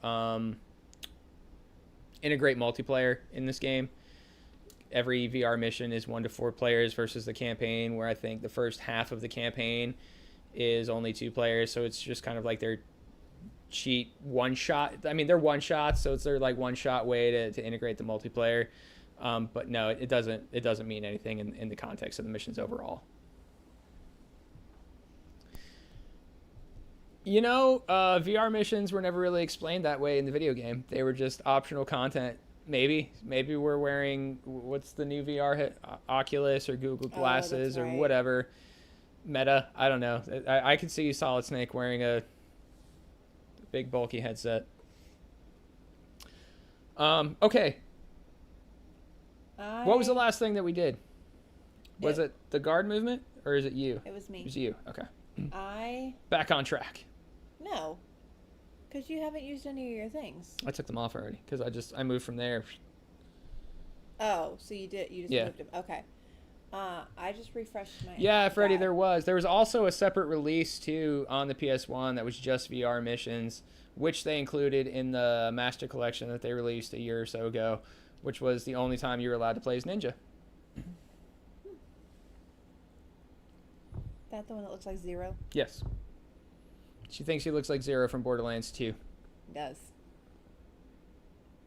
integrate multiplayer in this game. Every VR mission is 1 to 4 players versus the campaign, where I think the first half of the campaign is only 2 players. So it's just kind of like their cheat one shot. I mean, they're one shots, so it's their like one shot way to integrate the multiplayer. But no, it doesn't mean anything in the context of the missions overall. You know, VR missions were never really explained that way in the video game. They were just optional content. Maybe we're wearing, what's the new VR Oculus or Google Glasses or whatever. Meta, I don't know. I could see Solid Snake wearing a big bulky headset. Okay. What was the last thing that we did? Was it the guard movement, or is it you? It was me. It was you. Okay. Back on track. No, because you haven't used any of your things. I took them off already because I moved from there. Oh, so you did? You just moved them? Okay. I just refreshed my. Yeah, Freddie, there was also a separate release too on the PS1 that was just VR missions, which they included in the Master Collection that they released a year or so ago, which was the only time you were allowed to play as Ninja. That the one that looks like Zero? Yes. She thinks he looks like Zero from Borderlands 2. Does.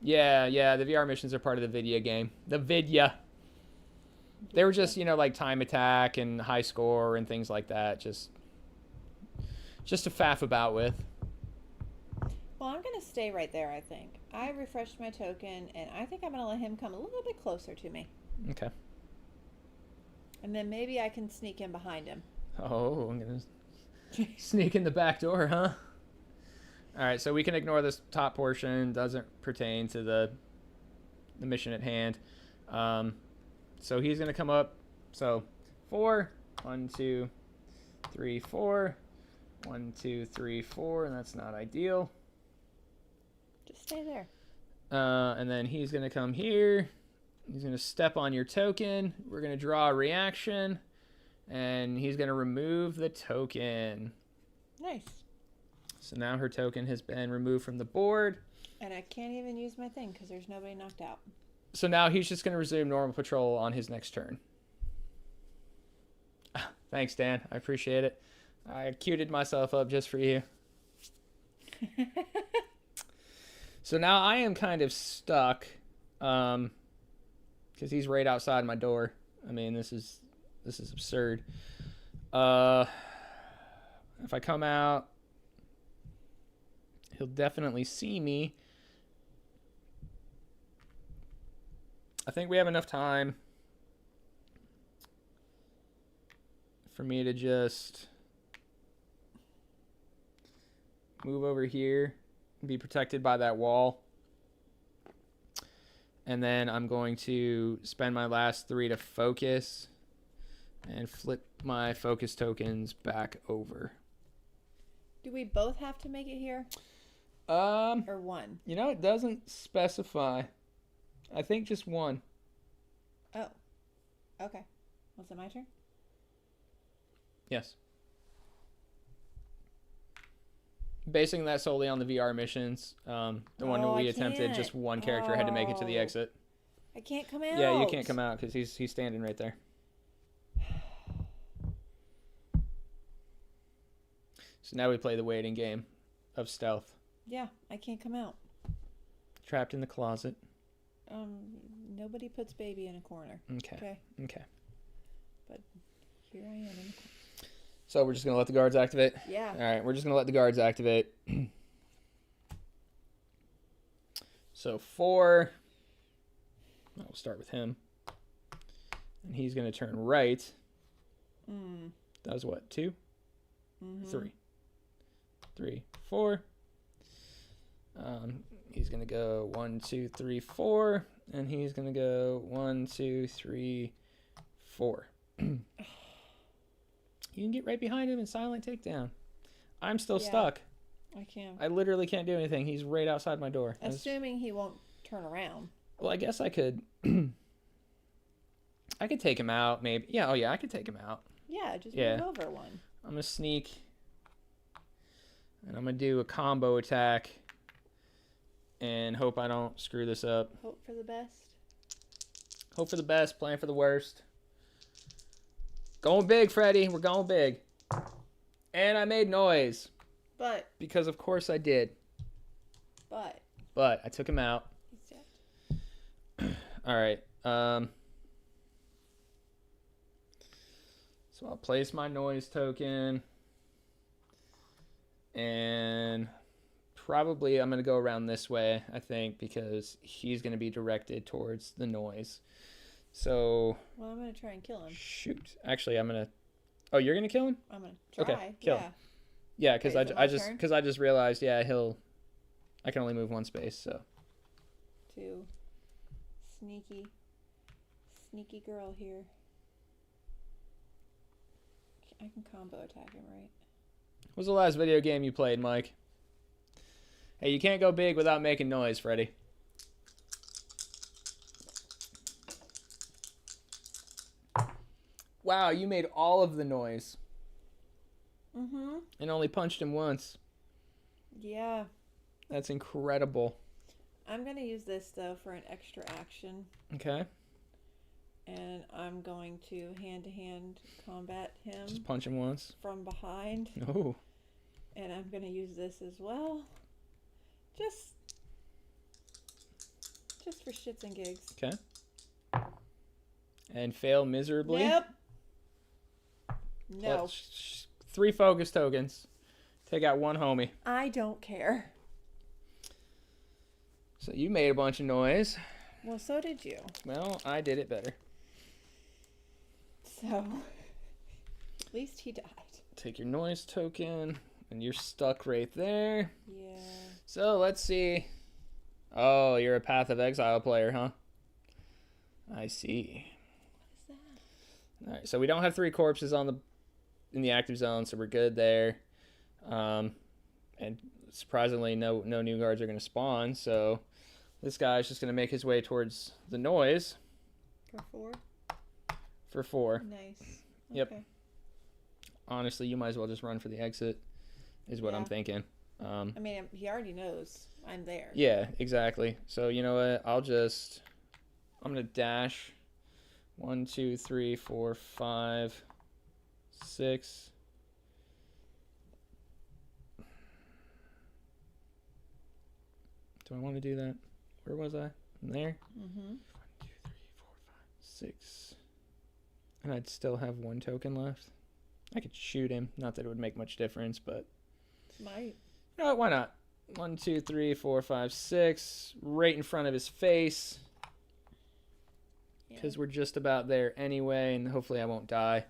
Yeah, the VR missions are part of the video game. The vidya. They were just, like time attack and high score and things like that. Just to faff about with. Well, I'm going to stay right there, I think. I refreshed my token, and I think I'm going to let him come a little bit closer to me. Okay. And then maybe I can sneak in behind him. Oh, I'm going to sneak in the back door, huh? All right, so we can ignore this top portion. Doesn't pertain to the mission at hand. So he's going to come up. So 4, 1, 2, 3, 4. 1, 2, 3, 4, and that's not ideal. Just stay there. And then he's going to come here. He's going to step on your token. We're going to draw a reaction. And he's going to remove the token. Nice. So now her token has been removed from the board. And I can't even use my thing because there's nobody knocked out. So now he's just going to resume normal patrol on his next turn. Thanks, Dan. I appreciate it. I queued myself up just for you. So now I am kind of stuck. because he's right outside my door. I mean, this is absurd. If I come out, he'll definitely see me. I think we have enough time for me to just move over here and be protected by that wall. And then I'm going to spend my last 3 to focus and flip my focus tokens back over. Do we both have to make it here? Or one? You know, it doesn't specify. I think just one. Oh. Okay. Was it my turn? Yes. Basing that solely on the VR missions. The one where we attempted, just one character had to make it to the exit. I can't come out. Yeah, you can't come out because he's standing right there. So now we play the waiting game of stealth. Yeah, I can't come out. Trapped in the closet. Nobody puts baby in a corner. Okay. But here I am in the corner. So we're just going to let the guards activate? Yeah. All right, we're just going to let the guards activate. So 4. I'll start with him. And he's going to turn right. That was what, 2? 3. 3, 4. He's going to go 1, 2, 3, 4. And he's going to go 1, 2, 3, 4. You can get right behind him and silent takedown. I'm still stuck. I can't. I literally can't do anything. He's right outside my door. Assuming he won't turn around. Well, I guess I could. I could take him out, maybe. Yeah. Oh, yeah. I could take him out. Yeah. Just move over one. I'm gonna sneak, and I'm gonna do a combo attack, and hope I don't screw this up. Hope for the best. Hope for the best. Plan for the worst. Going big, Freddy. We're going big. And I made noise. But. Because of course I did. But I took him out. He's dead. All right. So I'll place my noise token. And probably I'm going to go around this way, I think, because he's going to be directed towards the noise. So. Well, I'm going to try and kill him. Shoot. Actually, I'm going to. Oh, you're going to kill him? I'm going to try. Okay, kill him. Yeah, because I just realized, I can only move one space, so. 2. Sneaky girl here. I can combo attack him, right? What was the last video game you played, Mike? Hey, you can't go big without making noise, Freddy. Wow, you made all of the noise. And only punched him once. Yeah. That's incredible. I'm going to use this, though, for an extra action. Okay. And I'm going to hand-to-hand combat him. Just punch him once. From behind. Oh. And I'm going to use this as well. Just for shits and gigs. Okay. And fail miserably. Yep. No. 3 focus tokens. Take out 1 homie. I don't care. So you made a bunch of noise. Well, so did you. Well, I did it better. So, at least he died. Take your noise token, and you're stuck right there. Yeah. So, let's see. Oh, you're a Path of Exile player, huh? I see. What is that? All right, so we don't have 3 corpses in the active zone, so we're good there. And surprisingly, no new guards are going to spawn, so this guy's just going to make his way towards the noise. For 4? For 4. Nice. Yep. Okay. Honestly, you might as well just run for the exit, is what I'm thinking. I mean, he already knows I'm there. Yeah, exactly. So, you know what? I'm going to dash 1, 2, 3, 4, 5, 6. Do I want to do that? Where was I? I'm there? 1, 2, 3, 4, 5, 6. And I'd still have 1 token left. I could shoot him. Not that it would make much difference, but... Might. You know what? Why not? 1, 2, 3, 4, 5, 6. Right in front of his face. Because we're just about there anyway, and hopefully I won't die.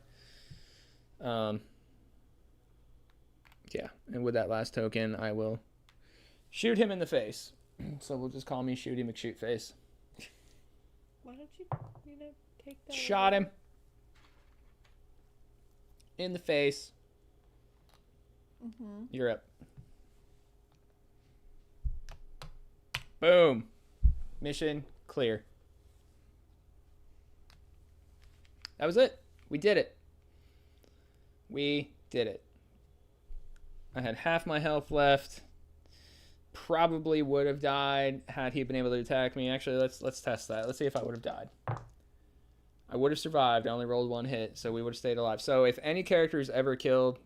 Yeah, and with that last token, I will shoot him in the face. So we'll just call me Shooty McShootface. Why don't you take that? Shot him in the face. Mm-hmm. You're up. Boom. Mission clear. That was it. We did it. We did it. I had half my health left. Probably would have died had he been able to attack me. Actually, let's test that. Let's see if I would have died. I would have survived. I only rolled 1 hit, so we would have stayed alive. So if any character is ever killed,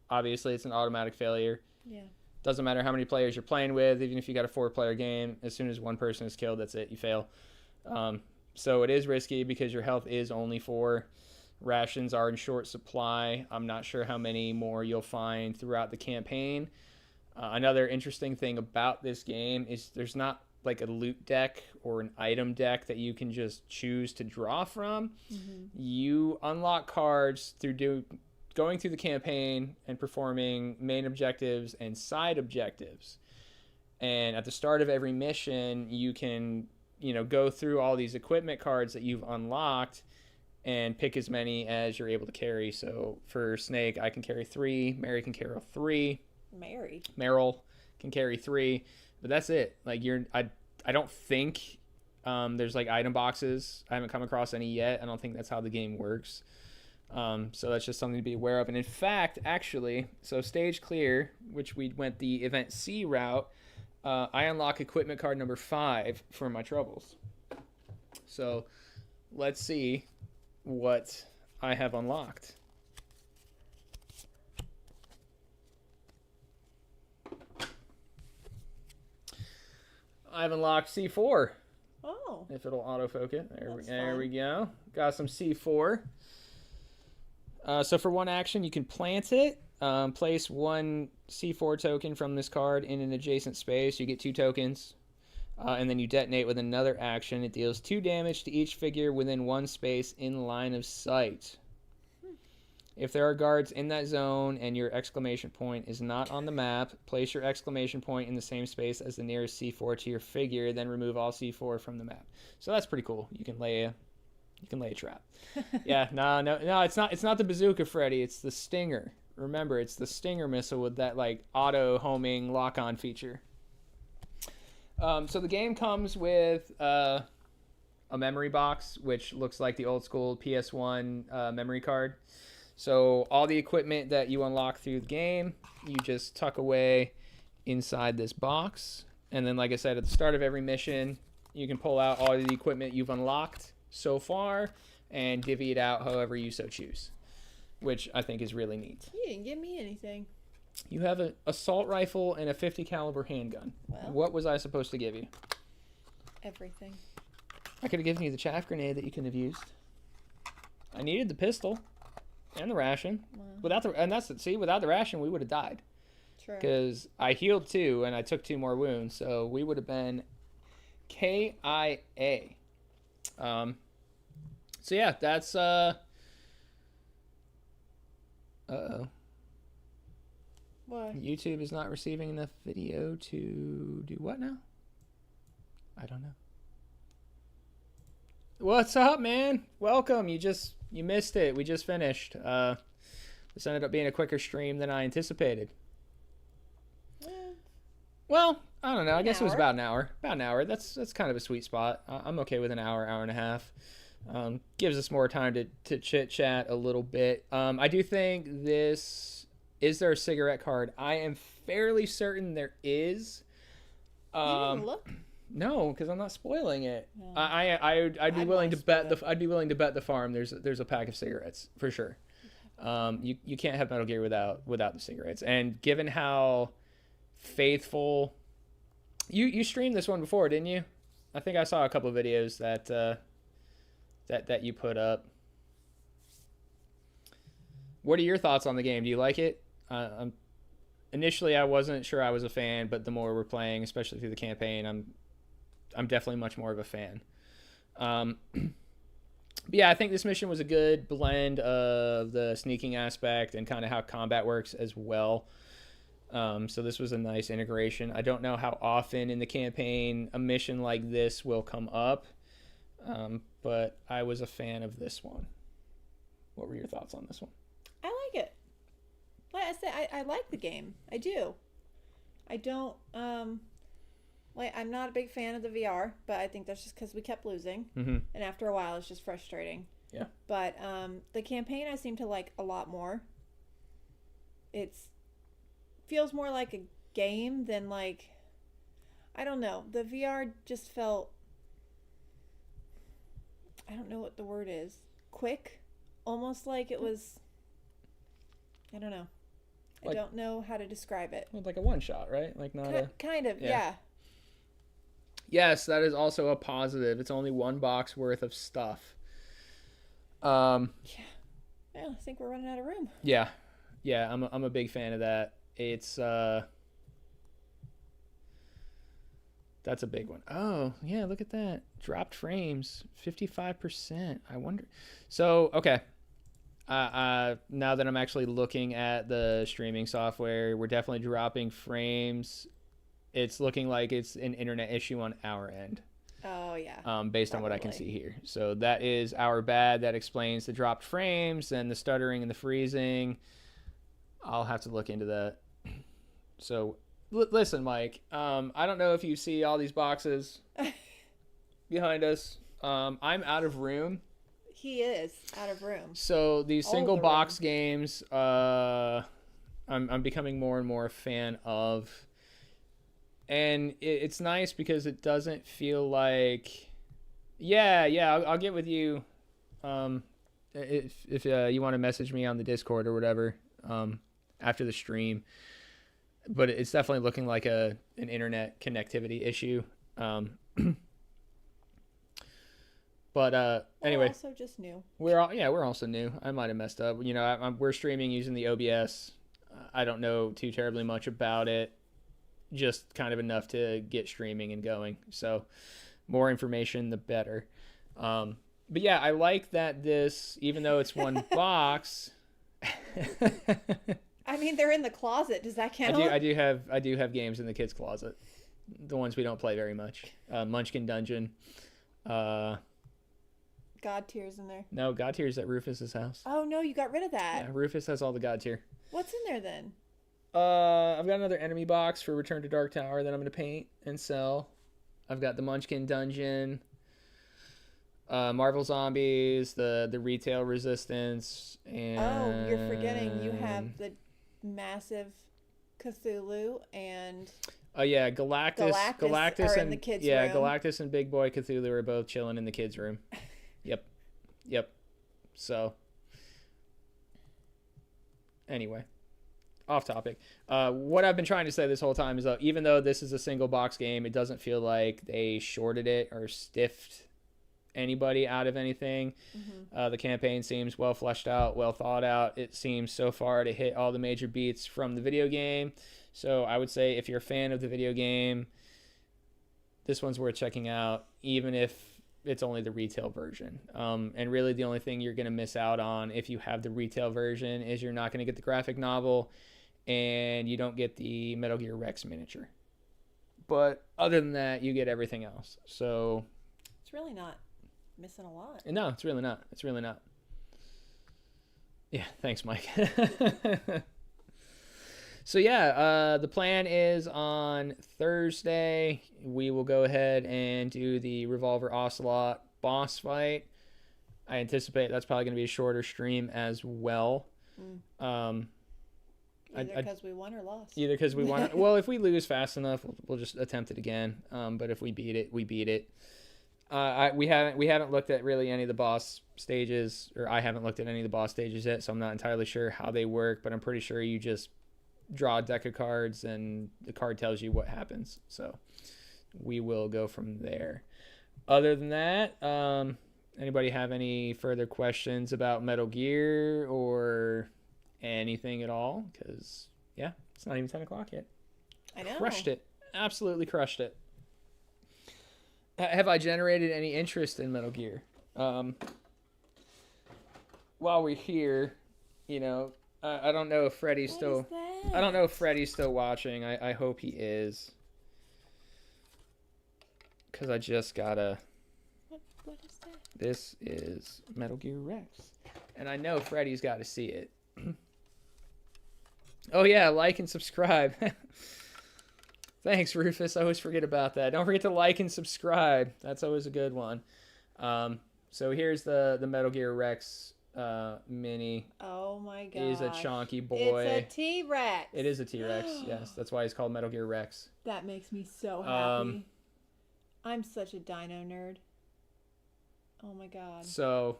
obviously it's an automatic failure. Yeah. Doesn't matter how many players you're playing with. Even if you got a 4-player game, as soon as one person is killed, that's it. You fail. So it is risky because your health is only 4. Rations are in short supply. I'm not sure how many more you'll find throughout the campaign. Another interesting thing about this game is there's not like a loot deck or an item deck that you can just choose to draw from. Mm-hmm. You unlock cards through going through the campaign and performing main objectives and side objectives. And at the start of every mission, you can, go through all these equipment cards that you've unlocked and pick as many as you're able to carry. So for Snake, I can carry 3. Mary can carry 3. Meryl can carry 3. But that's it. Like I don't think there's like item boxes. I haven't come across any yet. I don't think that's how the game works. So that's just something to be aware of. And in fact, actually, so stage clear, which we went the event C route, I unlock equipment card number 5 for my troubles. So let's see what I have unlocked. I've unlocked C4. Oh. If it'll autofocus. There we go. Got some C4. So for 1 action, you can plant it. Place 1 C4 token from this card in an adjacent space. You get 2 tokens. And then you detonate with another action. It deals 2 damage to each figure within 1 space in line of sight. If there are guards in that zone and your exclamation point is not on the map, place your exclamation point in the same space as the nearest C4 to your figure, then remove all C4 from the map. So that's pretty cool. You can lay a trap. Yeah, no, it's not the bazooka, Freddy. It's the Stinger. Remember, it's the Stinger missile with that like auto homing lock-on feature. So the game comes with a memory box, which looks like the old school PS1 memory card. So all the equipment that you unlock through the game, you just tuck away inside this box. And then, like I said, at the start of every mission, you can pull out all of the equipment you've unlocked so far and divvy it out however you so choose, which I think is really neat. You didn't give me anything. You have an assault rifle and a 50 caliber handgun. Well, what was I supposed to give you? Everything. I could have given you the chaff grenade that you couldn't have used. I needed the pistol and the ration. Wow. Without the ration, we would have died. True. Because I healed 2 and I took 2 more wounds, so we would have been KIA. So yeah, that's uh-oh. What? YouTube is not receiving enough video to do what now? I don't know. What's up, man? Welcome. You missed it. We just finished. This ended up being a quicker stream than I anticipated. Well, I don't know. I guess it was about an hour. About an hour. That's kind of a sweet spot. I'm okay with an hour, hour and a half. Gives us more time to chit chat a little bit. I do think this. Is there a cigarette card? I am fairly certain there is. You didn't look? No, because I'm not spoiling it. No. I'd be willing to bet the farm. There's a pack of cigarettes for sure. You can't have Metal Gear without the cigarettes. And given how faithful, you streamed this one before, didn't you? I think I saw a couple of videos that that you put up. What are your thoughts on the game? Do you like it? Initially, I wasn't sure I was a fan, but the more we're playing, especially through the campaign, I'm definitely much more of a fan. But yeah, I think this mission was a good blend of the sneaking aspect and kind of how combat works as well. So this was a nice integration. I don't know how often in the campaign a mission like this will come up, but I was a fan of this one. What were your thoughts on this one? I like it. Like I said, I like the game. I do. I don't I'm not a big fan of the VR, but I think that's just because we kept losing, and after a while, it's just frustrating. Yeah. But the campaign I seem to like a lot more. It's feels more like a game than like, I don't know. The VR just felt, I don't know what the word is, quick, almost like it was, I don't know. I don't know how to describe it. Like a one shot, right? Like not a kind of, yeah. Yes, that is also a positive. It's only one box worth of stuff. Yeah, I think we're running out of room. Yeah, I'm a big fan of that. It's that's a big one. Oh yeah, look at that. Dropped frames, 55%. I wonder. So okay, now that I'm actually looking at the streaming software, we're definitely dropping frames. It's looking like it's an internet issue on our end. Oh yeah. Based on what I can see here. So that is our bad. That explains the dropped frames and the stuttering and the freezing. I'll have to look into that. So listen, Mike, I don't know if you see all these boxes behind us. I'm out of room. He is out of room. So these single box games, I'm becoming more and more a fan of. And it's nice because it doesn't feel like, I'll get with you if you want to message me on the Discord or whatever after the stream. But it's definitely looking like an internet connectivity issue. But anyway, we're also just new. We're also new. I might have messed up. You know, we're streaming using the OBS. I don't know too terribly much about it. Just kind of enough to get streaming and going. So more information, the better. But yeah, I like that this, even though it's one box. I mean, they're in the closet. Does that count? I do have games in the kids' closet. The ones we don't play very much. Munchkin Dungeon. God Tier's in there. No, God Tier's at Rufus's house. Oh no, you got rid of that. Yeah, Rufus has all the God Tier. What's in there then? I've got another enemy box for Return to Dark Tower that I'm going to paint and sell. I've got the Munchkin Dungeon, Marvel Zombies, the Retail Resistance, and... Oh, you're forgetting you have the massive Cthulhu and... Oh, yeah, Galactus are in and the kids' room. Galactus and Big Boy Cthulhu are both chilling in the kids' room. Yep. So, anyway. Off topic. What I've been trying to say this whole time is that even though this is a single box game, it doesn't feel like they shorted it or stiffed anybody out of anything. The campaign seems well fleshed out, well thought out. It seems so far to hit all the major beats from the video game. So I would say if you're a fan of the video game, this one's worth checking out, even if it's only the retail version. And really the only thing you're going to miss out on if you have the retail version is you're not going to get the graphic novel and you don't get the Metal Gear Rex miniature. But other than that, you get everything else. So it's really not missing a lot. No, it's really not. Yeah, thanks, Mike. So yeah, the plan is on Thursday, we will go ahead and do the Revolver Ocelot boss fight. I anticipate that's probably going to be a shorter stream as well. Either because we won or lost. Either because we won. Well, if we lose fast enough, we'll just attempt it again. But if we beat it, we beat it. We haven't looked at really any of the boss stages, or I haven't looked at any of the boss stages yet, so I'm not entirely sure how they work. But I'm pretty sure you just draw a deck of cards and the card tells you what happens. So we will go from there. Other than that, Anybody have any further questions about Metal Gear or anything at all? Because, yeah, it's not even 10 o'clock yet. I know. Crushed it. Absolutely crushed it. Have I generated any interest in Metal Gear? While we're here, you know, I don't know if Freddy's still... I don't know if Freddy's still watching. I hope he is. Because I just gotta... What is that? This is Metal Gear Rex. And I know Freddy's got to see it. Oh, yeah, like and subscribe. Thanks, Rufus. I always forget about that. Don't forget to like and subscribe. That's always a good one. So here's the Metal Gear Rex mini. Oh, my God. He's a chonky boy. It's a T-Rex. It is a T-Rex, yes. That's why he's called Metal Gear Rex. That makes me so happy. I'm such a dino nerd. Oh my God. So,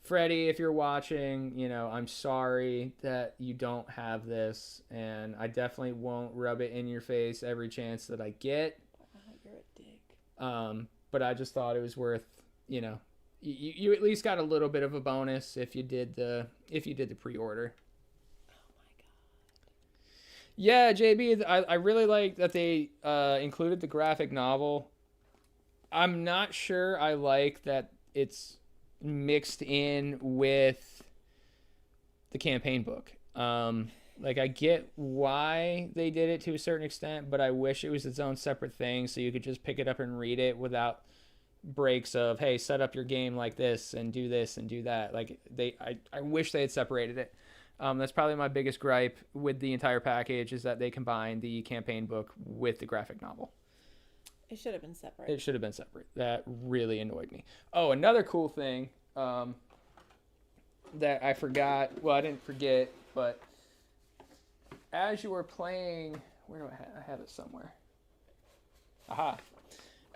Freddy, if you're watching, you know, I'm sorry that you don't have this, and I definitely won't rub it in your face every chance that I get. Oh, you're a dick. But I just thought it was worth, you know, you at least got a little bit of a bonus if you did the pre-order. Oh my God. Yeah, JB, I really like that they included the graphic novel. I'm not sure I like that it's mixed in with the campaign book. Like, I get why they did it to a certain extent, but I wish it was its own separate thing so you could just pick it up and read it without breaks of, hey, set up your game like this and do that. Like, I wish they had separated it. That's probably my biggest gripe with the entire package, is that they combined the campaign book with the graphic novel. It should have been separate. It should have been separate. That really annoyed me. Oh, another cool thing that I forgot. Well, I didn't forget, but as you were playing... Where do I have it somewhere? Aha.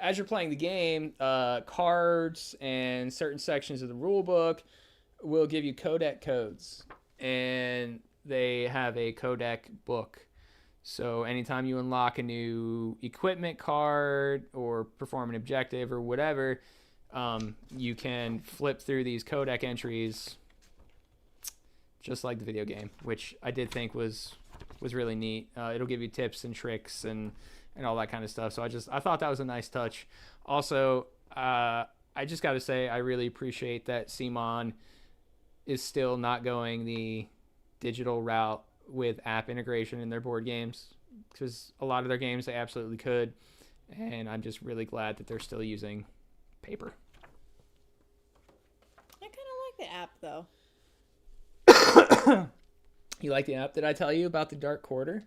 As you're playing the game, cards and certain sections of the rule book will give you codec codes. And they have a codec book. So anytime you unlock a new equipment card or perform an objective or whatever, you can flip through these codec entries just like the video game, which I did think was really neat. It'll give you tips and tricks and all that kind of stuff. So I thought that was a nice touch. Also, I just got to say, I really appreciate that CMON is still not going the digital route with app integration in their board games, because a lot of their games they absolutely could, and I'm just really glad that they're still using paper. I kind of like the app though. You like the app? Did I tell you about the Dark Quarter?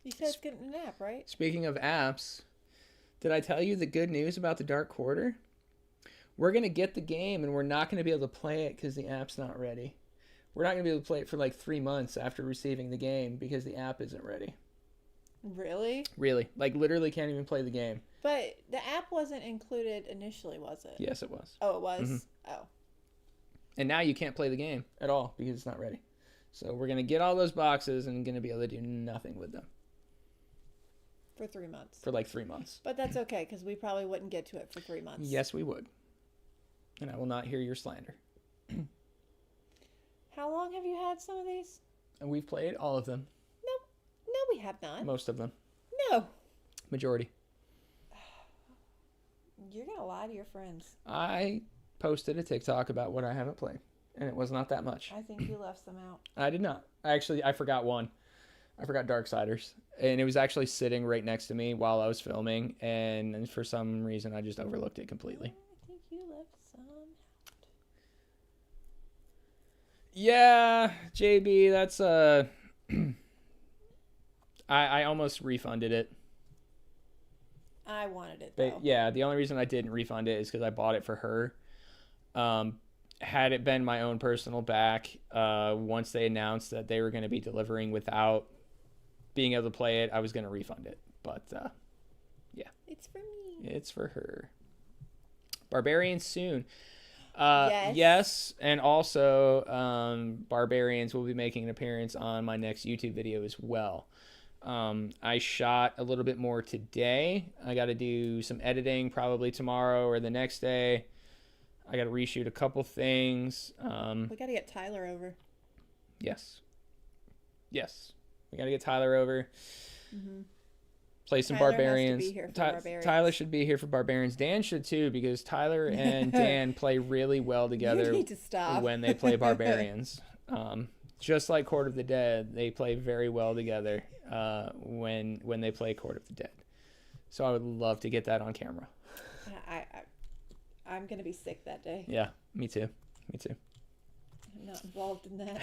You said it's getting an app, right? Speaking of apps, did I tell you the good news about the Dark Quarter? We're going to get the game, and we're not going to be able to play it because the app's not ready. We're not going to be able to play it for like 3 months after receiving the game because the app isn't ready. Really? Really. Like, literally can't even play the game. But the app wasn't included initially, was it? Yes, it was. Oh, it was? Mm-hmm. Oh. And now you can't play the game at all because it's not ready. So we're going to get all those boxes and going to be able to do nothing with them. For 3 months. For like 3 months. But that's okay, because we probably wouldn't get to it for 3 months. Yes, we would. And I will not hear your slander. How long have you had some of these? And we've played all of them. No, we have not. Most of them. No. Majority. You're going to lie to your friends. I posted a TikTok about what I haven't played, and it was not that much. I think you left some out. I did not. I forgot one. I forgot Darksiders, and it was actually sitting right next to me while I was filming, and for some reason I just overlooked it completely. I think you left some out. Yeah, JB, that's I almost refunded it. I wanted it though. But yeah, the only reason I didn't refund it is because I bought it for her. Had it been my own personal back, once they announced that they were going to be delivering without being able to play it, I was going to refund it. But yeah, it's for me. It's for her. Barbarians soon. Yes. Yes, and also Barbarians will be making an appearance on my next YouTube video as well. I shot a little bit more today. I got to do some editing probably tomorrow or the next day. I got to reshoot a couple things. We got to get Tyler over. Yes. We got to get Tyler over. Mm-hmm. Play some Tyler Barbarians. Has to be here for Barbarians. Tyler should be here for Barbarians. Dan should too, because Tyler and Dan play really well together. You need to stop. When they play Barbarians. Just like Court of the Dead, they play very well together when they play Court of the Dead. So I would love to get that on camera. I'm gonna be sick that day. Yeah, me too. I'm not involved in that.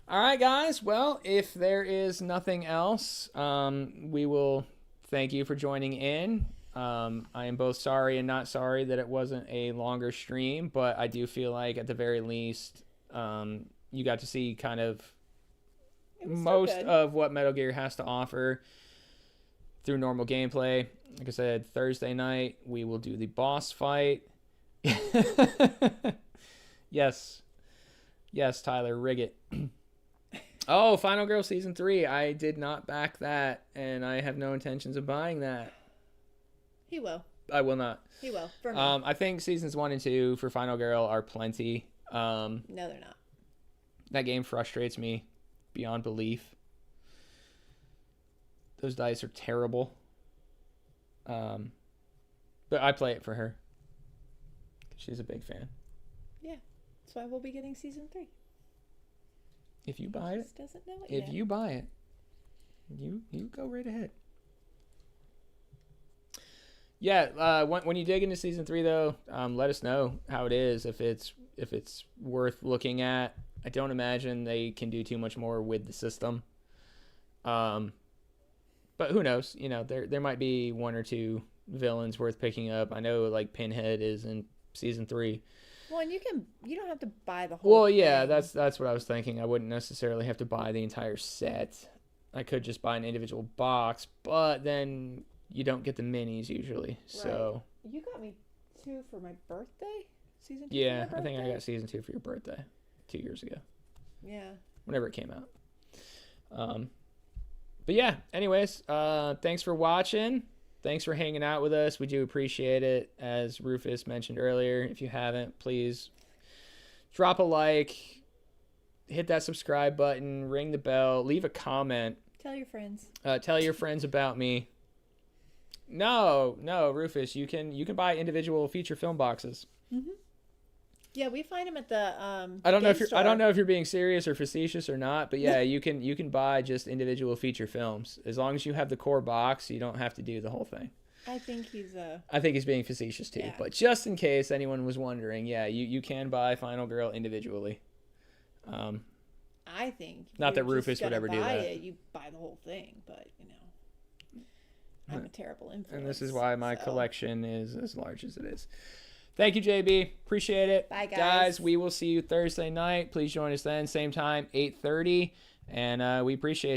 All right, guys. Well, if there is nothing else, we will thank you for joining in. I am both sorry and not sorry that it wasn't a longer stream, but I do feel like at the very least, you got to see kind of most of what Metal Gear has to offer through normal gameplay. Like I said, Thursday night, we will do the boss fight. Yes, Tyler, rig it. Oh, Final Girl Season 3. I did not back that, and I have no intentions of buying that. He will. I will not. He will. For me. I think Seasons 1 and 2 for Final Girl are plenty. No, they're not. That game frustrates me beyond belief. Those dice are terrible. But I play it for her. She's a big fan. Yeah. That's why we'll be getting Season 3. If you buy it. Doesn't know it if yet. you buy it, you go right ahead. Yeah, when you dig into Season 3 though, let us know how it is, if it's worth looking at. I don't imagine they can do too much more with the system. But who knows? You know, there might be one or two villains worth picking up. I know like Pinhead is in Season 3. Well, and you don't have to buy the whole Well, yeah, thing. that's what I was thinking. I wouldn't necessarily have to buy the entire set. I could just buy an individual box, but then you don't get the minis usually. Right. So you got me 2 for my birthday? Season 2 yeah, for my I think I birthday? got Season 2 for your birthday 2 years ago. Yeah. Whenever it came out. But yeah, anyways, thanks for watching. Thanks for hanging out with us. We do appreciate it. As Rufus mentioned earlier, if you haven't, please drop a like, hit that subscribe button, ring the bell, leave a comment. Tell your friends. Tell your friends about me. No, Rufus, you can buy individual feature film boxes. Mm-hmm. Yeah, we find them at the I don't know if you're being serious or facetious or not, but yeah, you can buy just individual feature films as long as you have the core box. You don't have to do the whole thing. I think he's being facetious too, yeah. But just in case anyone was wondering, yeah, you can buy Final Girl individually. I think not that Rufus would ever do that. You buy the whole thing, but you know, I'm a terrible influence. And this is why my collection is as large as it is. Thank you, JB. Appreciate it. Bye, Guys, we will see you Thursday night. Please join us then. Same time, 8:30. And we appreciate